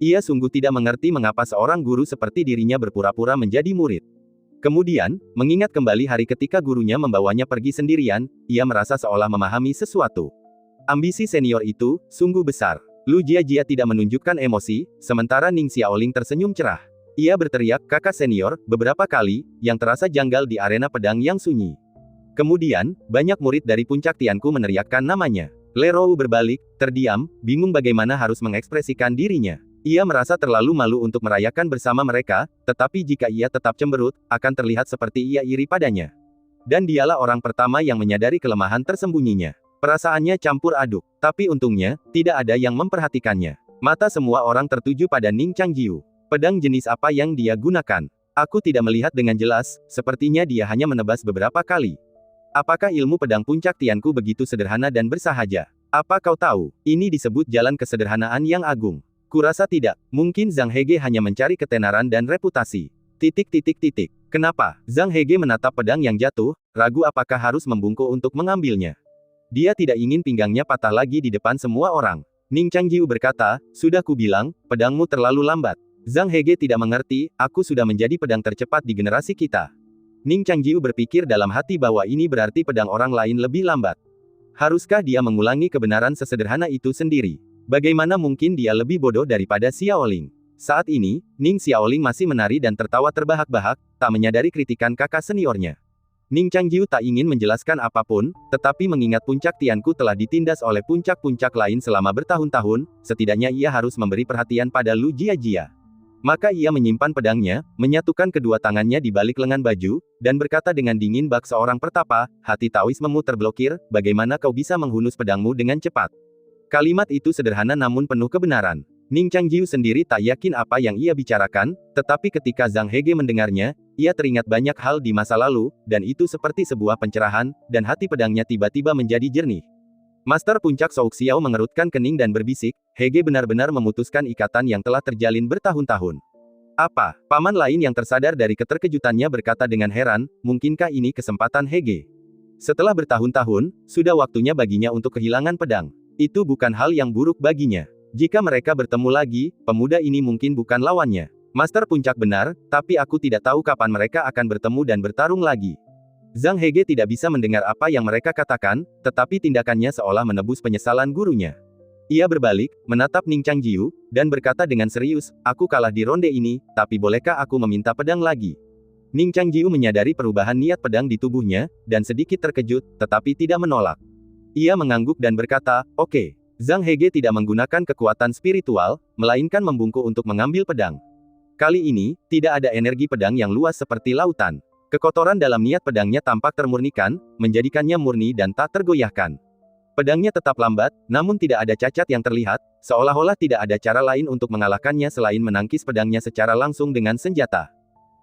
Ia sungguh tidak mengerti mengapa seorang guru seperti dirinya berpura-pura menjadi murid. Kemudian, mengingat kembali hari ketika gurunya membawanya pergi sendirian, ia merasa seolah memahami sesuatu. Ambisi senior itu, sungguh besar. Lu Jiajia tidak menunjukkan emosi, sementara Ning Xiaoling tersenyum cerah. Ia berteriak, kakak senior, beberapa kali, yang terasa janggal di arena pedang yang sunyi. Kemudian, banyak murid dari puncak Tianku meneriakkan namanya. Le Rou berbalik, terdiam, bingung bagaimana harus mengekspresikan dirinya. Ia merasa terlalu malu untuk merayakan bersama mereka, tetapi jika ia tetap cemberut, akan terlihat seperti ia iri padanya. Dan dialah orang pertama yang menyadari kelemahan tersembunyinya. Perasaannya campur aduk, tapi untungnya, tidak ada yang memperhatikannya. Mata semua orang tertuju pada Ning Changjiu. Pedang jenis apa yang dia gunakan? Aku tidak melihat dengan jelas, sepertinya dia hanya menebas beberapa kali. Apakah ilmu pedang puncak Tianku begitu sederhana dan bersahaja? Apa kau tahu, ini disebut jalan kesederhanaan yang agung? Kurasa tidak, mungkin Zhang Hege hanya mencari ketenaran dan reputasi. Kenapa? Zhang Hege menatap pedang yang jatuh, ragu apakah harus membungkuk untuk mengambilnya. Dia tidak ingin pinggangnya patah lagi di depan semua orang. Ning Changjiu berkata, sudah kubilang, pedangmu terlalu lambat. Zhang Hege tidak mengerti, aku sudah menjadi pedang tercepat di generasi kita. Ning Changjiu berpikir dalam hati bahwa ini berarti pedang orang lain lebih lambat. Haruskah dia mengulangi kebenaran sesederhana itu sendiri? Bagaimana mungkin dia lebih bodoh daripada Xiaoling? Saat ini, Ning Xiaoling masih menari dan tertawa terbahak-bahak, tak menyadari kritikan kakak seniornya. Ning Changjiu tak ingin menjelaskan apapun, tetapi mengingat puncak Tianku telah ditindas oleh puncak-puncak lain selama bertahun-tahun, setidaknya ia harus memberi perhatian pada Lu Jiajia. Maka ia menyimpan pedangnya, menyatukan kedua tangannya di balik lengan baju, dan berkata dengan dingin bak seorang pertapa, hati Taoismemu terblokir, bagaimana kau bisa menghunus pedangmu dengan cepat? Kalimat itu sederhana namun penuh kebenaran. Ning Changjiu sendiri tak yakin apa yang ia bicarakan, tetapi ketika Zhang Hege mendengarnya, ia teringat banyak hal di masa lalu, dan itu seperti sebuah pencerahan, dan hati pedangnya tiba-tiba menjadi jernih. Master Puncak Shou Xiao mengerutkan kening dan berbisik, Hege benar-benar memutuskan ikatan yang telah terjalin bertahun-tahun. Apa? Paman lain yang tersadar dari keterkejutannya berkata dengan heran, mungkinkah ini kesempatan Hege? Setelah bertahun-tahun, sudah waktunya baginya untuk kehilangan pedang. Itu bukan hal yang buruk baginya. Jika mereka bertemu lagi, pemuda ini mungkin bukan lawannya. Master Puncak benar, tapi aku tidak tahu kapan mereka akan bertemu dan bertarung lagi. Zhang Hege tidak bisa mendengar apa yang mereka katakan, tetapi tindakannya seolah menebus penyesalan gurunya. Ia berbalik, menatap Ning Changjiu, dan berkata dengan serius, aku kalah di ronde ini, tapi bolehkah aku meminta pedang lagi? Ning Changjiu menyadari perubahan niat pedang di tubuhnya, dan sedikit terkejut, tetapi tidak menolak. Ia mengangguk dan berkata, oke. Zhang Hege tidak menggunakan kekuatan spiritual, melainkan membungkuk untuk mengambil pedang. Kali ini, tidak ada energi pedang yang luas seperti lautan. Kekotoran dalam niat pedangnya tampak termurnikan, menjadikannya murni dan tak tergoyahkan. Pedangnya tetap lambat, namun tidak ada cacat yang terlihat, seolah-olah tidak ada cara lain untuk mengalahkannya selain menangkis pedangnya secara langsung dengan senjata.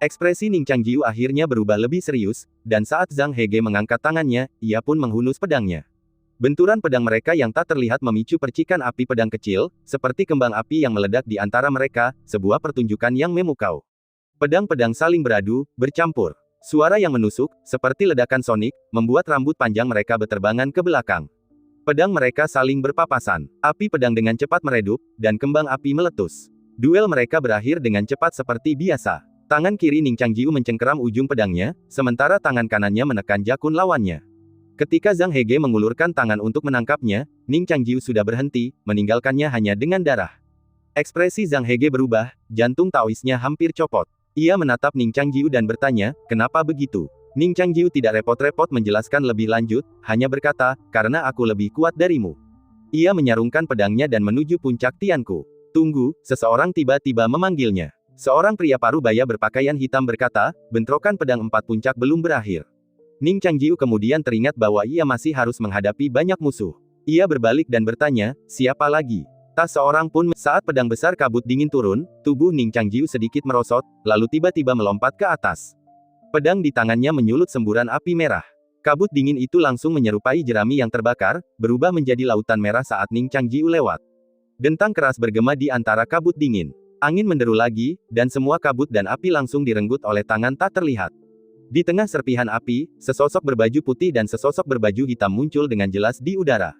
Ekspresi Ning Changjiu akhirnya berubah lebih serius, dan saat Zhang Hege mengangkat tangannya, ia pun menghunus pedangnya. Benturan pedang mereka yang tak terlihat memicu percikan api pedang kecil, seperti kembang api yang meledak di antara mereka, sebuah pertunjukan yang memukau. Pedang-pedang saling beradu, bercampur. Suara yang menusuk, seperti ledakan sonik, membuat rambut panjang mereka beterbangan ke belakang. Pedang mereka saling berpapasan. Api pedang dengan cepat meredup, dan kembang api meletus. Duel mereka berakhir dengan cepat seperti biasa. Tangan kiri Ning Changjiu mencengkeram ujung pedangnya, sementara tangan kanannya menekan jakun lawannya. Ketika Zhang Hege mengulurkan tangan untuk menangkapnya, Ning Changjiu sudah berhenti, meninggalkannya hanya dengan darah. Ekspresi Zhang Hege berubah, jantung Taoisnya hampir copot. Ia menatap Ning Changjiu dan bertanya, kenapa begitu? Ning Changjiu tidak repot-repot menjelaskan lebih lanjut, hanya berkata, karena aku lebih kuat darimu. Ia menyarungkan pedangnya dan menuju puncak Tianku. Tunggu, seseorang tiba-tiba memanggilnya. Seorang pria parubaya berpakaian hitam berkata, bentrokan pedang empat puncak belum berakhir. Ning Changjiu kemudian teringat bahwa ia masih harus menghadapi banyak musuh. Ia berbalik dan bertanya, siapa lagi? Tak seorang pun. Saat pedang besar kabut dingin turun, tubuh Ning Changjiu sedikit merosot, lalu tiba-tiba melompat ke atas. Pedang di tangannya menyulut semburan api merah. Kabut dingin itu langsung menyerupai jerami yang terbakar, berubah menjadi lautan merah saat Ning Changjiu lewat. Dentang keras bergema di antara kabut dingin. Angin menderu lagi, dan semua kabut dan api langsung direnggut oleh tangan tak terlihat. Di tengah serpihan api, sesosok berbaju putih dan sesosok berbaju hitam muncul dengan jelas di udara.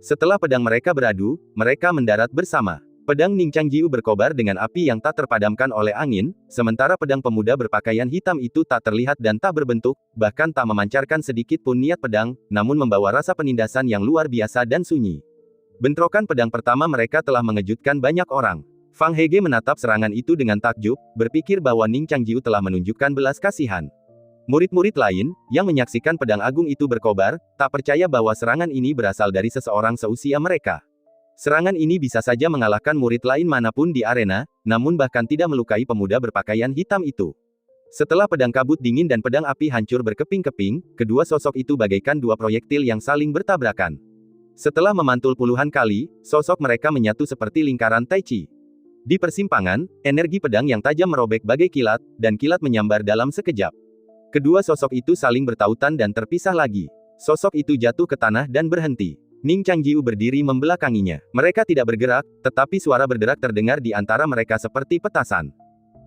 Setelah pedang mereka beradu, mereka mendarat bersama. Pedang Ning Changjiu berkobar dengan api yang tak terpadamkan oleh angin, sementara pedang pemuda berpakaian hitam itu tak terlihat dan tak berbentuk, bahkan tak memancarkan sedikit pun niat pedang, namun membawa rasa penindasan yang luar biasa dan sunyi. Bentrokan pedang pertama mereka telah mengejutkan banyak orang. Fang Hege menatap serangan itu dengan takjub, berpikir bahwa Ning Changjiu telah menunjukkan belas kasihan. Murid-murid lain, yang menyaksikan pedang agung itu berkobar, tak percaya bahwa serangan ini berasal dari seseorang seusia mereka. Serangan ini bisa saja mengalahkan murid lain manapun di arena, namun bahkan tidak melukai pemuda berpakaian hitam itu. Setelah pedang kabut dingin dan pedang api hancur berkeping-keping, kedua sosok itu bagaikan dua proyektil yang saling bertabrakan. Setelah memantul puluhan kali, sosok mereka menyatu seperti lingkaran Tai Chi. Di persimpangan, energi pedang yang tajam merobek bagai kilat, dan kilat menyambar dalam sekejap. Kedua sosok itu saling bertautan dan terpisah lagi. Sosok itu jatuh ke tanah dan berhenti. Ning Changjiu berdiri membelakanginya. Mereka tidak bergerak, tetapi suara berderak terdengar di antara mereka seperti petasan.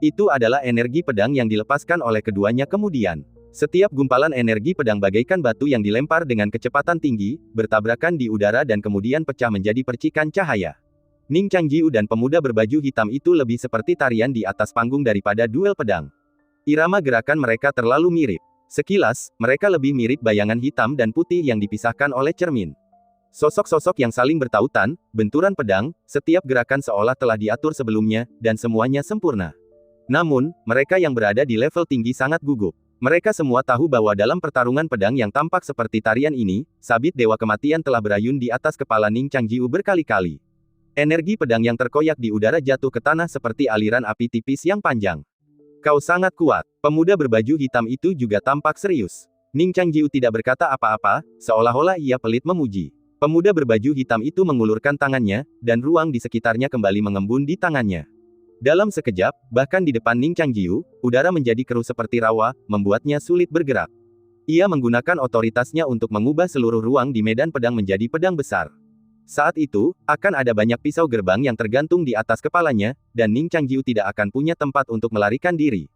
Itu adalah energi pedang yang dilepaskan oleh keduanya kemudian. Setiap gumpalan energi pedang bagaikan batu yang dilempar dengan kecepatan tinggi, bertabrakan di udara dan kemudian pecah menjadi percikan cahaya. Ning Changjiu dan pemuda berbaju hitam itu lebih seperti tarian di atas panggung daripada duel pedang. Irama gerakan mereka terlalu mirip. Sekilas, mereka lebih mirip bayangan hitam dan putih yang dipisahkan oleh cermin. Sosok-sosok yang saling bertautan, benturan pedang, setiap gerakan seolah telah diatur sebelumnya, dan semuanya sempurna. Namun, mereka yang berada di level tinggi sangat gugup. Mereka semua tahu bahwa dalam pertarungan pedang yang tampak seperti tarian ini, sabit Dewa Kematian telah berayun di atas kepala Ning Changjiu berkali-kali. Energi pedang yang terkoyak di udara jatuh ke tanah seperti aliran api tipis yang panjang. Kau sangat kuat. Pemuda berbaju hitam itu juga tampak serius. Ning Changjiu tidak berkata apa-apa, seolah-olah ia pelit memuji. Pemuda berbaju hitam itu mengulurkan tangannya, dan ruang di sekitarnya kembali mengembun di tangannya. Dalam sekejap, bahkan di depan Ning Changjiu, udara menjadi keruh seperti rawa, membuatnya sulit bergerak. Ia menggunakan otoritasnya untuk mengubah seluruh ruang di medan pedang menjadi pedang besar. Saat itu, akan ada banyak pisau gerbang yang tergantung di atas kepalanya, dan Ning Changjiu tidak akan punya tempat untuk melarikan diri.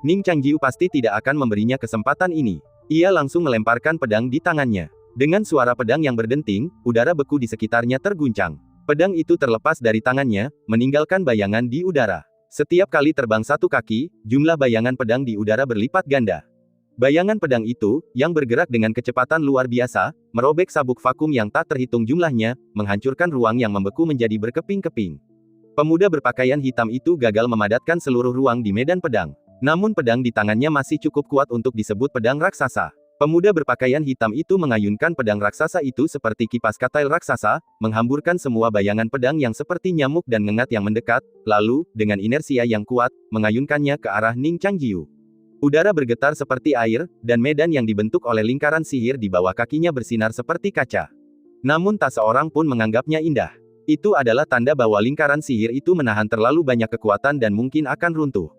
Ning Changjiu pasti tidak akan memberinya kesempatan ini. Ia langsung melemparkan pedang di tangannya. Dengan suara pedang yang berdenting, udara beku di sekitarnya terguncang. Pedang itu terlepas dari tangannya, meninggalkan bayangan di udara. Setiap kali terbang satu kaki, jumlah bayangan pedang di udara berlipat ganda. Bayangan pedang itu, yang bergerak dengan kecepatan luar biasa, merobek sabuk vakum yang tak terhitung jumlahnya, menghancurkan ruang yang membeku menjadi berkeping-keping. Pemuda berpakaian hitam itu gagal memadatkan seluruh ruang di medan pedang. Namun pedang di tangannya masih cukup kuat untuk disebut pedang raksasa. Pemuda berpakaian hitam itu mengayunkan pedang raksasa itu seperti kipas katail raksasa, menghamburkan semua bayangan pedang yang seperti nyamuk dan ngengat yang mendekat, lalu, dengan inersia yang kuat, mengayunkannya ke arah Ning Changjiu. Udara bergetar seperti air, dan medan yang dibentuk oleh lingkaran sihir di bawah kakinya bersinar seperti kaca. Namun tak seorang pun menganggapnya indah. Itu adalah tanda bahwa lingkaran sihir itu menahan terlalu banyak kekuatan dan mungkin akan runtuh.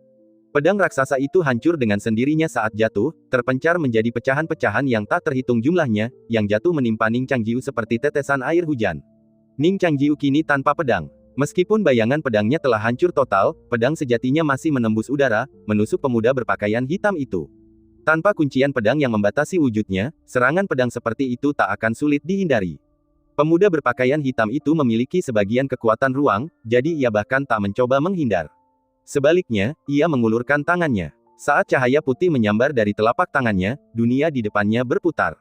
Pedang raksasa itu hancur dengan sendirinya saat jatuh, terpencar menjadi pecahan-pecahan yang tak terhitung jumlahnya, yang jatuh menimpa Ning Changjiu seperti tetesan air hujan. Ning Changjiu kini tanpa pedang. Meskipun bayangan pedangnya telah hancur total, pedang sejatinya masih menembus udara, menusuk pemuda berpakaian hitam itu. Tanpa kuncian pedang yang membatasi wujudnya, serangan pedang seperti itu tak akan sulit dihindari. Pemuda berpakaian hitam itu memiliki sebagian kekuatan ruang, jadi ia bahkan tak mencoba menghindar. Sebaliknya, ia mengulurkan tangannya. Saat cahaya putih menyambar dari telapak tangannya, dunia di depannya berputar.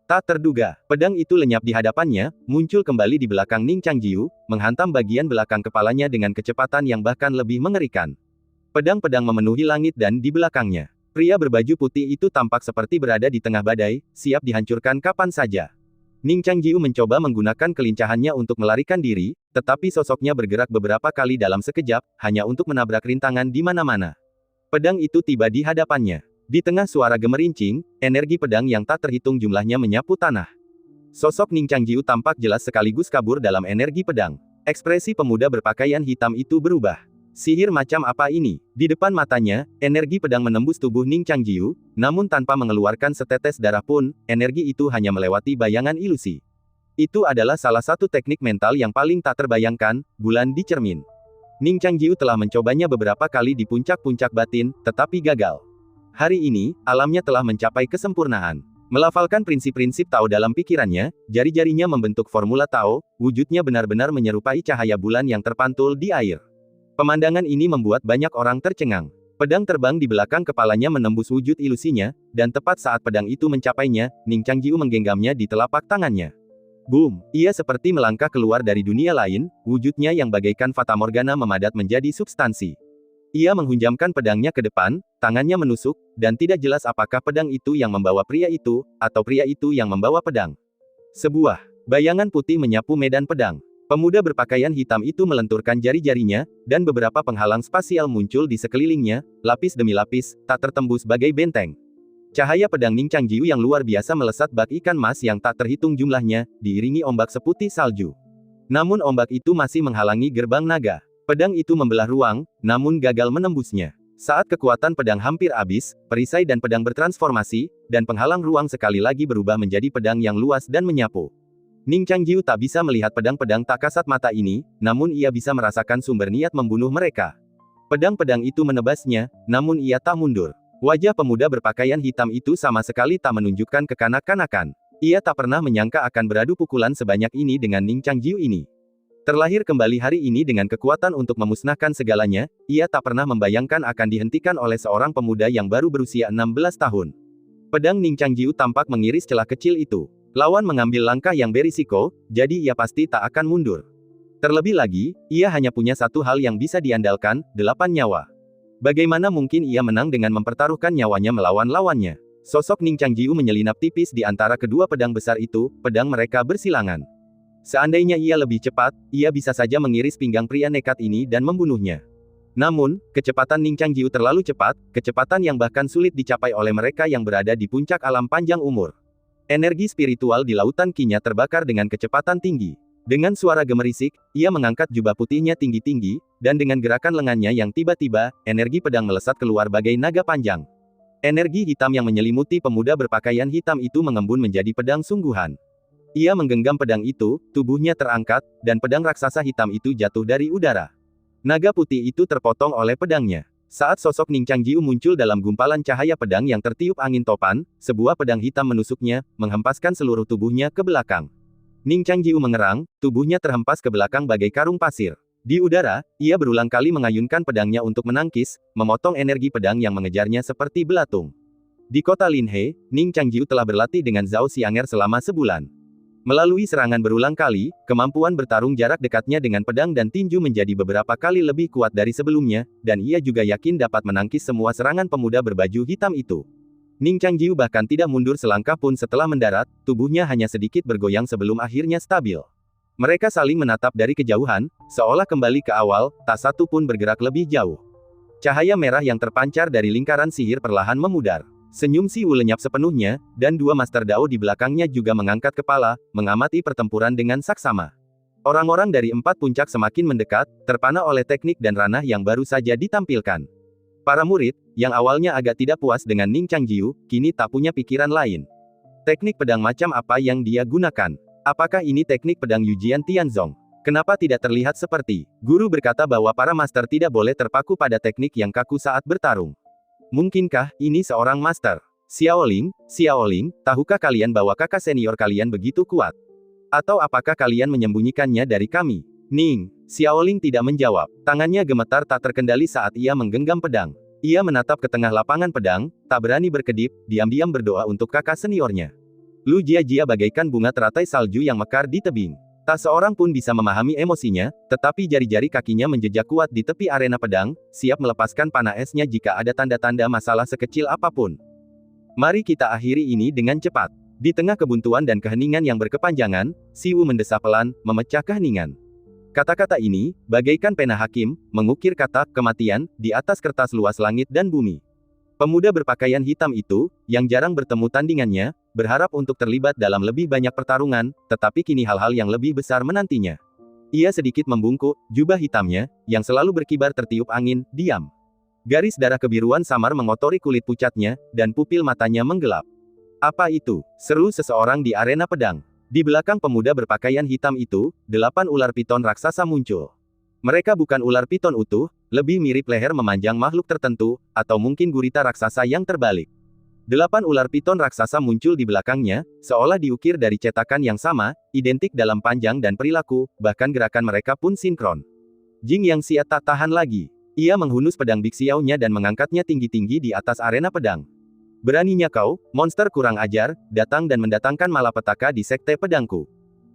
Tak terduga, pedang itu lenyap di hadapannya, muncul kembali di belakang Ning Changjiu, menghantam bagian belakang kepalanya dengan kecepatan yang bahkan lebih mengerikan. Pedang-pedang memenuhi langit dan di belakangnya. Pria berbaju putih itu tampak seperti berada di tengah badai, siap dihancurkan kapan saja. Ning Changjiu mencoba menggunakan kelincahannya untuk melarikan diri, tetapi sosoknya bergerak beberapa kali dalam sekejap, hanya untuk menabrak rintangan di mana-mana. Pedang itu tiba di hadapannya. Di tengah suara gemerincing, energi pedang yang tak terhitung jumlahnya menyapu tanah. Sosok Ning Changjiu tampak jelas sekaligus kabur dalam energi pedang. Ekspresi pemuda berpakaian hitam itu berubah. Sihir macam apa ini? Di depan matanya, energi pedang menembus tubuh Ning Changjiu, namun tanpa mengeluarkan setetes darah pun, energi itu hanya melewati bayangan ilusi. Itu adalah salah satu teknik mental yang paling tak terbayangkan, bulan di cermin. Ning Changjiu telah mencobanya beberapa kali di puncak-puncak batin, tetapi gagal. Hari ini, alamnya telah mencapai kesempurnaan. Melafalkan prinsip-prinsip Tao dalam pikirannya, jari-jarinya membentuk formula Tao, wujudnya benar-benar menyerupai cahaya bulan yang terpantul di air. Pemandangan ini membuat banyak orang tercengang. Pedang terbang di belakang kepalanya menembus wujud ilusinya, dan tepat saat pedang itu mencapainya, Ning Changjiu menggenggamnya di telapak tangannya. Boom! Ia seperti melangkah keluar dari dunia lain, wujudnya yang bagaikan fatamorgana memadat menjadi substansi. Ia menghunjamkan pedangnya ke depan, tangannya menusuk, dan tidak jelas apakah pedang itu yang membawa pria itu, atau pria itu yang membawa pedang. Sebuah bayangan putih menyapu medan pedang. Pemuda berpakaian hitam itu melenturkan jari-jarinya, dan beberapa penghalang spasial muncul di sekelilingnya, lapis demi lapis, tak tertembus bagai benteng. Cahaya pedang Ning Changjiu yang luar biasa melesat bak ikan mas yang tak terhitung jumlahnya, diiringi ombak seputih salju. Namun ombak itu masih menghalangi gerbang naga. Pedang itu membelah ruang, namun gagal menembusnya. Saat kekuatan pedang hampir habis, perisai dan pedang bertransformasi, dan penghalang ruang sekali lagi berubah menjadi pedang yang luas dan menyapu. Ning Changjiu tak bisa melihat pedang-pedang tak kasat mata ini, namun ia bisa merasakan sumber niat membunuh mereka. Pedang-pedang itu menebasnya, namun ia tak mundur. Wajah pemuda berpakaian hitam itu sama sekali tak menunjukkan kekanak-kanakan. Ia tak pernah menyangka akan beradu pukulan sebanyak ini dengan Ning Changjiu ini. Terlahir kembali hari ini dengan kekuatan untuk memusnahkan segalanya, ia tak pernah membayangkan akan dihentikan oleh seorang pemuda yang baru berusia 16 tahun. Pedang Ning Changjiu tampak mengiris celah kecil itu. Lawan mengambil langkah yang berisiko, jadi ia pasti tak akan mundur. Terlebih lagi, ia hanya punya satu hal yang bisa diandalkan, 8 nyawa. Bagaimana mungkin ia menang dengan mempertaruhkan nyawanya melawan lawannya? Sosok Ning Changjiu menyelinap tipis di antara kedua pedang besar itu, pedang mereka bersilangan. Seandainya ia lebih cepat, ia bisa saja mengiris pinggang pria nekat ini dan membunuhnya. Namun, kecepatan Ning Changjiu terlalu cepat, kecepatan yang bahkan sulit dicapai oleh mereka yang berada di puncak alam panjang umur. Energi spiritual di lautan Qi-nya terbakar dengan kecepatan tinggi. Dengan suara gemerisik, ia mengangkat jubah putihnya tinggi-tinggi, dan dengan gerakan lengannya yang tiba-tiba, energi pedang melesat keluar bagai naga panjang. Energi hitam yang menyelimuti pemuda berpakaian hitam itu mengembun menjadi pedang sungguhan. Ia menggenggam pedang itu, tubuhnya terangkat, dan pedang raksasa hitam itu jatuh dari udara. Naga putih itu terpotong oleh pedangnya. Saat sosok Ning Changjiu muncul dalam gumpalan cahaya pedang yang tertiup angin topan, sebuah pedang hitam menusuknya, menghempaskan seluruh tubuhnya ke belakang. Ning Changjiu mengerang, tubuhnya terhempas ke belakang bagai karung pasir. Di udara, ia berulang kali mengayunkan pedangnya untuk menangkis, memotong energi pedang yang mengejarnya seperti belatung. Di kota Linhe, Ning Changjiu telah berlatih dengan Zhao Xianger selama sebulan. Melalui serangan berulang kali, kemampuan bertarung jarak dekatnya dengan pedang dan tinju menjadi beberapa kali lebih kuat dari sebelumnya, dan ia juga yakin dapat menangkis semua serangan pemuda berbaju hitam itu. Ning Changjiu bahkan tidak mundur selangkah pun setelah mendarat, tubuhnya hanya sedikit bergoyang sebelum akhirnya stabil. Mereka saling menatap dari kejauhan, seolah kembali ke awal, tak satu pun bergerak lebih jauh. Cahaya merah yang terpancar dari lingkaran sihir perlahan memudar. Senyum Siwu lenyap sepenuhnya, dan dua Master Dao di belakangnya juga mengangkat kepala, mengamati pertempuran dengan saksama. Orang-orang dari 4 puncak semakin mendekat, terpana oleh teknik dan ranah yang baru saja ditampilkan. Para murid, yang awalnya agak tidak puas dengan Ning Changjiu, kini tak punya pikiran lain. Teknik pedang macam apa yang dia gunakan? Apakah ini teknik pedang Yujian Tianzong? Kenapa tidak terlihat seperti? Guru berkata bahwa para master tidak boleh terpaku pada teknik yang kaku saat bertarung. Mungkinkah ini seorang master? Xiaoling, tahukah kalian bahwa kakak senior kalian begitu kuat? Atau apakah kalian menyembunyikannya dari kami? Ning, Xiaoling tidak menjawab. Tangannya gemetar tak terkendali saat ia menggenggam pedang. Ia menatap ke tengah lapangan pedang, tak berani berkedip, diam-diam berdoa untuk kakak seniornya. Lu Jia bagaikan bunga teratai salju yang mekar di tebing. Tak seorang pun bisa memahami emosinya, tetapi jari-jari kakinya menjejak kuat di tepi arena pedang, siap melepaskan panah esnya jika ada tanda-tanda masalah sekecil apapun. Mari kita akhiri ini dengan cepat. Di tengah kebuntuan dan keheningan yang berkepanjangan, Siwu mendesah pelan, memecah keheningan. Kata-kata ini, bagaikan pena hakim, mengukir kata kematian di atas kertas luas langit dan bumi. Pemuda berpakaian hitam itu, yang jarang bertemu tandingannya, berharap untuk terlibat dalam lebih banyak pertarungan, tetapi kini hal-hal yang lebih besar menantinya. Ia sedikit membungkuk, jubah hitamnya, yang selalu berkibar tertiup angin, diam. Garis darah kebiruan samar mengotori kulit pucatnya, dan pupil matanya menggelap. Apa itu? Seru seseorang di arena pedang. Di belakang pemuda berpakaian hitam itu, 8 ular piton raksasa muncul. Mereka bukan ular piton utuh, lebih mirip leher memanjang makhluk tertentu, atau mungkin gurita raksasa yang terbalik. 8 ular piton raksasa muncul di belakangnya, seolah diukir dari cetakan yang sama, identik dalam panjang dan perilaku, bahkan gerakan mereka pun sinkron. Jing Yang Xia tak tahan lagi. Ia menghunus pedang Bixiao-nya dan mengangkatnya tinggi-tinggi di atas arena pedang. Beraninya kau, monster kurang ajar, datang dan mendatangkan malapetaka di sekte pedangku.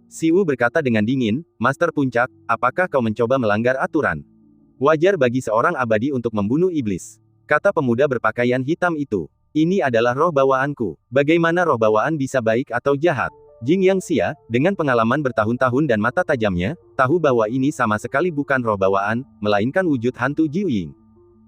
Siwu berkata dengan dingin, Master Puncak, apakah kau mencoba melanggar aturan? Wajar bagi seorang abadi untuk membunuh iblis. Kata pemuda berpakaian hitam itu. Ini adalah roh bawaanku. Bagaimana roh bawaan bisa baik atau jahat? Jing Yang Xia, dengan pengalaman bertahun-tahun dan mata tajamnya, tahu bahwa ini sama sekali bukan roh bawaan, melainkan wujud hantu Jiu Ying.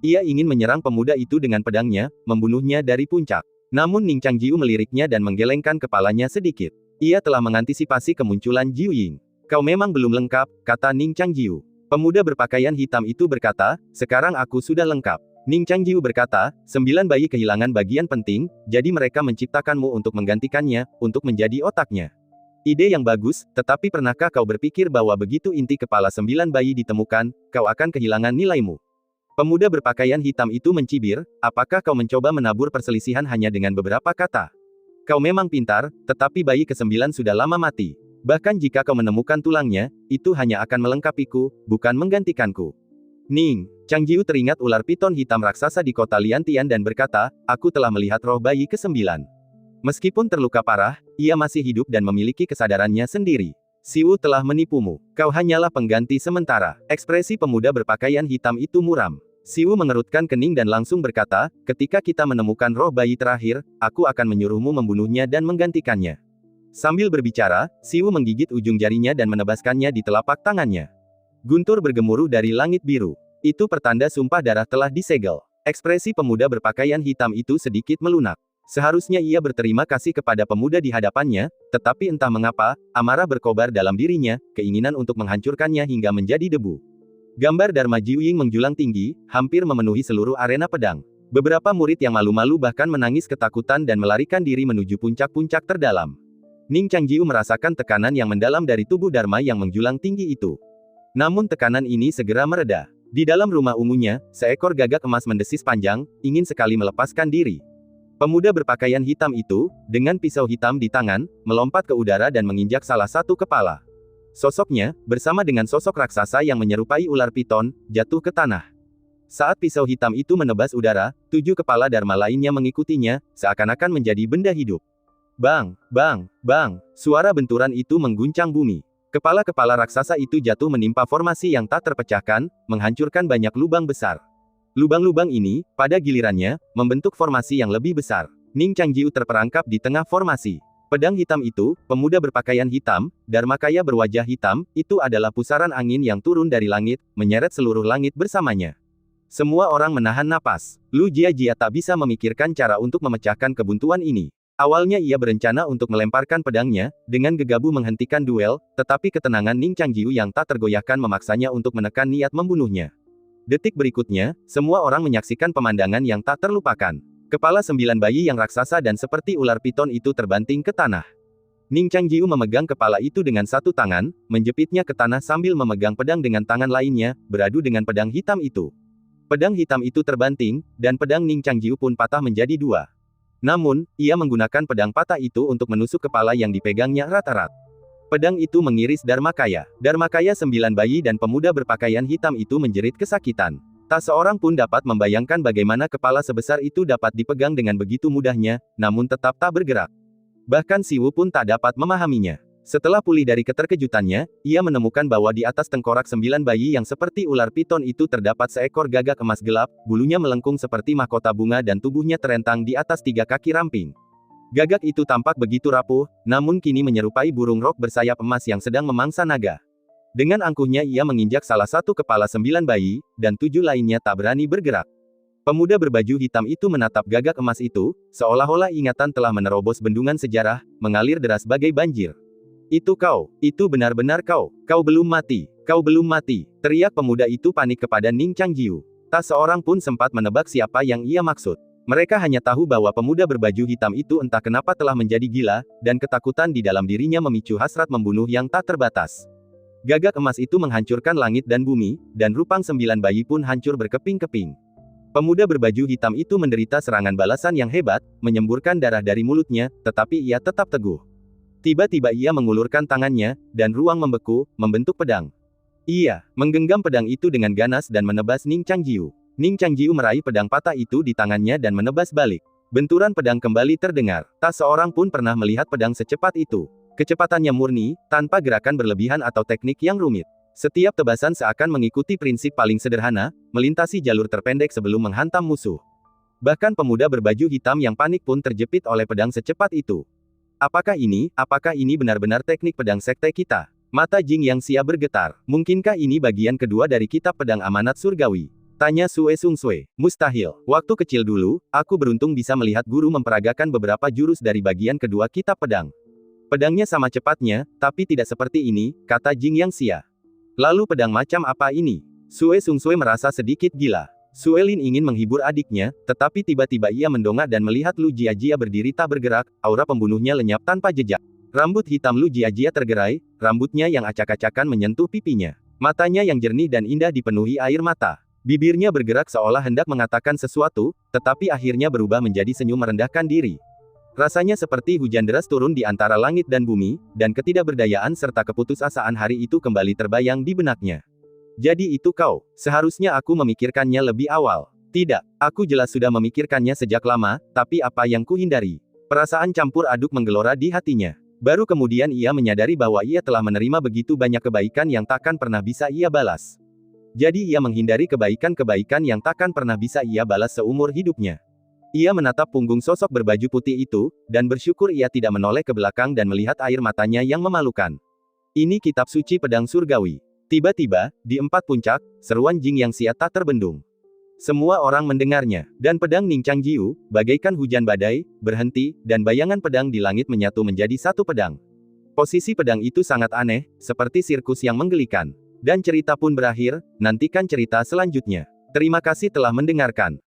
Ia ingin menyerang pemuda itu dengan pedangnya, membunuhnya dari puncak. Namun Ning Changjiu meliriknya dan menggelengkan kepalanya sedikit. Ia telah mengantisipasi kemunculan Jiu Ying. Kau memang belum lengkap, kata Ning Changjiu. Pemuda berpakaian hitam itu berkata, sekarang aku sudah lengkap. Ning Changjiu berkata, 9 bayi kehilangan bagian penting, jadi mereka menciptakanmu untuk menggantikannya, untuk menjadi otaknya. Ide yang bagus, tetapi pernahkah kau berpikir bahwa begitu inti kepala 9 bayi ditemukan, kau akan kehilangan nilaimu? Pemuda berpakaian hitam itu mencibir, apakah kau mencoba menabur perselisihan hanya dengan beberapa kata? Kau memang pintar, tetapi bayi ke-9 sudah lama mati. Bahkan jika kau menemukan tulangnya, itu hanya akan melengkapiku, bukan menggantikanku. Ning Changjiu teringat ular piton hitam raksasa di kota Liantian dan berkata, aku telah melihat roh bayi ke-9. Meskipun terluka parah, ia masih hidup dan memiliki kesadarannya sendiri. Siwu telah menipumu. Kau hanyalah pengganti sementara. Ekspresi pemuda berpakaian hitam itu muram. Siwu mengerutkan kening dan langsung berkata, ketika kita menemukan roh bayi terakhir, aku akan menyuruhmu membunuhnya dan menggantikannya. Sambil berbicara, Siwu menggigit ujung jarinya dan menebaskannya di telapak tangannya. Guntur bergemuruh dari langit biru. Itu pertanda sumpah darah telah disegel. Ekspresi pemuda berpakaian hitam itu sedikit melunak. Seharusnya ia berterima kasih kepada pemuda di hadapannya, tetapi entah mengapa, amarah berkobar dalam dirinya, keinginan untuk menghancurkannya hingga menjadi debu. Gambar Dharma Jiuying menjulang tinggi, hampir memenuhi seluruh arena pedang. Beberapa murid yang malu-malu bahkan menangis ketakutan dan melarikan diri menuju puncak-puncak terdalam. Ning Changjiu merasakan tekanan yang mendalam dari tubuh Dharma yang menjulang tinggi itu. Namun tekanan ini segera mereda. Di dalam rumah ungunya, seekor gagak emas mendesis panjang, ingin sekali melepaskan diri. Pemuda berpakaian hitam itu, dengan pisau hitam di tangan, melompat ke udara dan menginjak salah satu kepala. Sosoknya, bersama dengan sosok raksasa yang menyerupai ular piton, jatuh ke tanah. Saat pisau hitam itu menebas udara, 7 kepala Dharma lainnya mengikutinya, seakan-akan menjadi benda hidup. Bang, bang, bang, suara benturan itu mengguncang bumi. Kepala-kepala raksasa itu jatuh menimpa formasi yang tak terpecahkan, menghancurkan banyak lubang besar. Lubang-lubang ini, pada gilirannya, membentuk formasi yang lebih besar. Ning Changjiu terperangkap di tengah formasi. Pedang hitam itu, pemuda berpakaian hitam, Dharmakaya berwajah hitam, itu adalah pusaran angin yang turun dari langit, menyeret seluruh langit bersamanya. Semua orang menahan napas. Lu Jiajia tak bisa memikirkan cara untuk memecahkan kebuntuan ini. Awalnya ia berencana untuk melemparkan pedangnya, dengan gegabah menghentikan duel, tetapi ketenangan Ning Changjiu yang tak tergoyahkan memaksanya untuk menekan niat membunuhnya. Detik berikutnya, semua orang menyaksikan pemandangan yang tak terlupakan. Kepala 9 bayi yang raksasa dan seperti ular piton itu terbanting ke tanah. Ning Changjiu memegang kepala itu dengan satu tangan, menjepitnya ke tanah sambil memegang pedang dengan tangan lainnya, beradu dengan pedang hitam itu. Pedang hitam itu terbanting, dan pedang Ning Changjiu pun patah menjadi 2. Namun, ia menggunakan pedang patah itu untuk menusuk kepala yang dipegangnya erat-erat. Pedang itu mengiris Dharmakaya. Dharmakaya 9 bayi dan pemuda berpakaian hitam itu menjerit kesakitan. Tak seorang pun dapat membayangkan bagaimana kepala sebesar itu dapat dipegang dengan begitu mudahnya, namun tetap tak bergerak. Bahkan Siwu pun tak dapat memahaminya. Setelah pulih dari keterkejutannya, ia menemukan bahwa di atas tengkorak 9 bayi yang seperti ular piton itu terdapat seekor gagak emas gelap, bulunya melengkung seperti mahkota bunga dan tubuhnya terentang di atas 3 kaki ramping. Gagak itu tampak begitu rapuh, namun kini menyerupai burung rok bersayap emas yang sedang memangsa naga. Dengan angkuhnya ia menginjak salah satu kepala 9 bayi, dan 7 lainnya tak berani bergerak. Pemuda berbaju hitam itu menatap gagak emas itu, seolah-olah ingatan telah menerobos bendungan sejarah, mengalir deras bagai banjir. Itu kau, itu benar-benar kau, kau belum mati, kau belum mati, teriak pemuda itu panik kepada Ning Changjiu. Tak seorang pun sempat menebak siapa yang ia maksud. Mereka hanya tahu bahwa pemuda berbaju hitam itu entah kenapa telah menjadi gila, dan ketakutan di dalam dirinya memicu hasrat membunuh yang tak terbatas. Gagak emas itu menghancurkan langit dan bumi, dan rupang 9 bayi pun hancur berkeping-keping. Pemuda berbaju hitam itu menderita serangan balasan yang hebat, menyemburkan darah dari mulutnya, tetapi ia tetap teguh. Tiba-tiba ia mengulurkan tangannya, dan ruang membeku, membentuk pedang. Ia menggenggam pedang itu dengan ganas dan menebas Ning Changjiu. Ning Changjiu meraih pedang patah itu di tangannya dan menebas balik. Benturan pedang kembali terdengar. Tak seorang pun pernah melihat pedang secepat itu. Kecepatannya murni, tanpa gerakan berlebihan atau teknik yang rumit. Setiap tebasan seakan mengikuti prinsip paling sederhana, melintasi jalur terpendek sebelum menghantam musuh. Bahkan pemuda berbaju hitam yang panik pun terjepit oleh pedang secepat itu. Apakah ini benar-benar teknik pedang sekte kita? Mata Jing Yang Xia bergetar. Mungkinkah ini bagian kedua dari kitab pedang amanat surgawi? Tanya Sue Sung Sue. Mustahil. Waktu kecil dulu, aku beruntung bisa melihat guru memperagakan beberapa jurus dari bagian kedua kitab pedang. Pedangnya sama cepatnya, tapi tidak seperti ini, kata Jing Yang Xia. Lalu pedang macam apa ini? Sue Sungsue merasa sedikit gila. Sue Lin ingin menghibur adiknya, tetapi tiba-tiba ia mendongak dan melihat Lu Jiajia berdiri tak bergerak, aura pembunuhnya lenyap tanpa jejak. Rambut hitam Lu Jiajia tergerai, rambutnya yang acak-acakan menyentuh pipinya. Matanya yang jernih dan indah dipenuhi air mata. Bibirnya bergerak seolah hendak mengatakan sesuatu, tetapi akhirnya berubah menjadi senyum merendahkan diri. Rasanya seperti hujan deras turun di antara langit dan bumi, dan ketidakberdayaan serta keputusasaan hari itu kembali terbayang di benaknya. Jadi itu kau. Seharusnya aku memikirkannya lebih awal. Tidak, aku jelas sudah memikirkannya sejak lama, tapi apa yang kuhindari? Perasaan campur aduk menggelora di hatinya. Baru kemudian ia menyadari bahwa ia telah menerima begitu banyak kebaikan yang takkan pernah bisa ia balas. Jadi ia menghindari kebaikan-kebaikan yang takkan pernah bisa ia balas seumur hidupnya. Ia menatap punggung sosok berbaju putih itu, dan bersyukur ia tidak menoleh ke belakang dan melihat air matanya yang memalukan. Ini kitab suci pedang surgawi. Tiba-tiba, di 4 puncak, seruan Jing yang Xia tak terbendung. Semua orang mendengarnya, dan pedang Ning Changjiu, bagaikan hujan badai, berhenti, dan bayangan pedang di langit menyatu menjadi satu pedang. Posisi pedang itu sangat aneh, seperti sirkus yang menggelikan. Dan cerita pun berakhir, nantikan cerita selanjutnya. Terima kasih telah mendengarkan.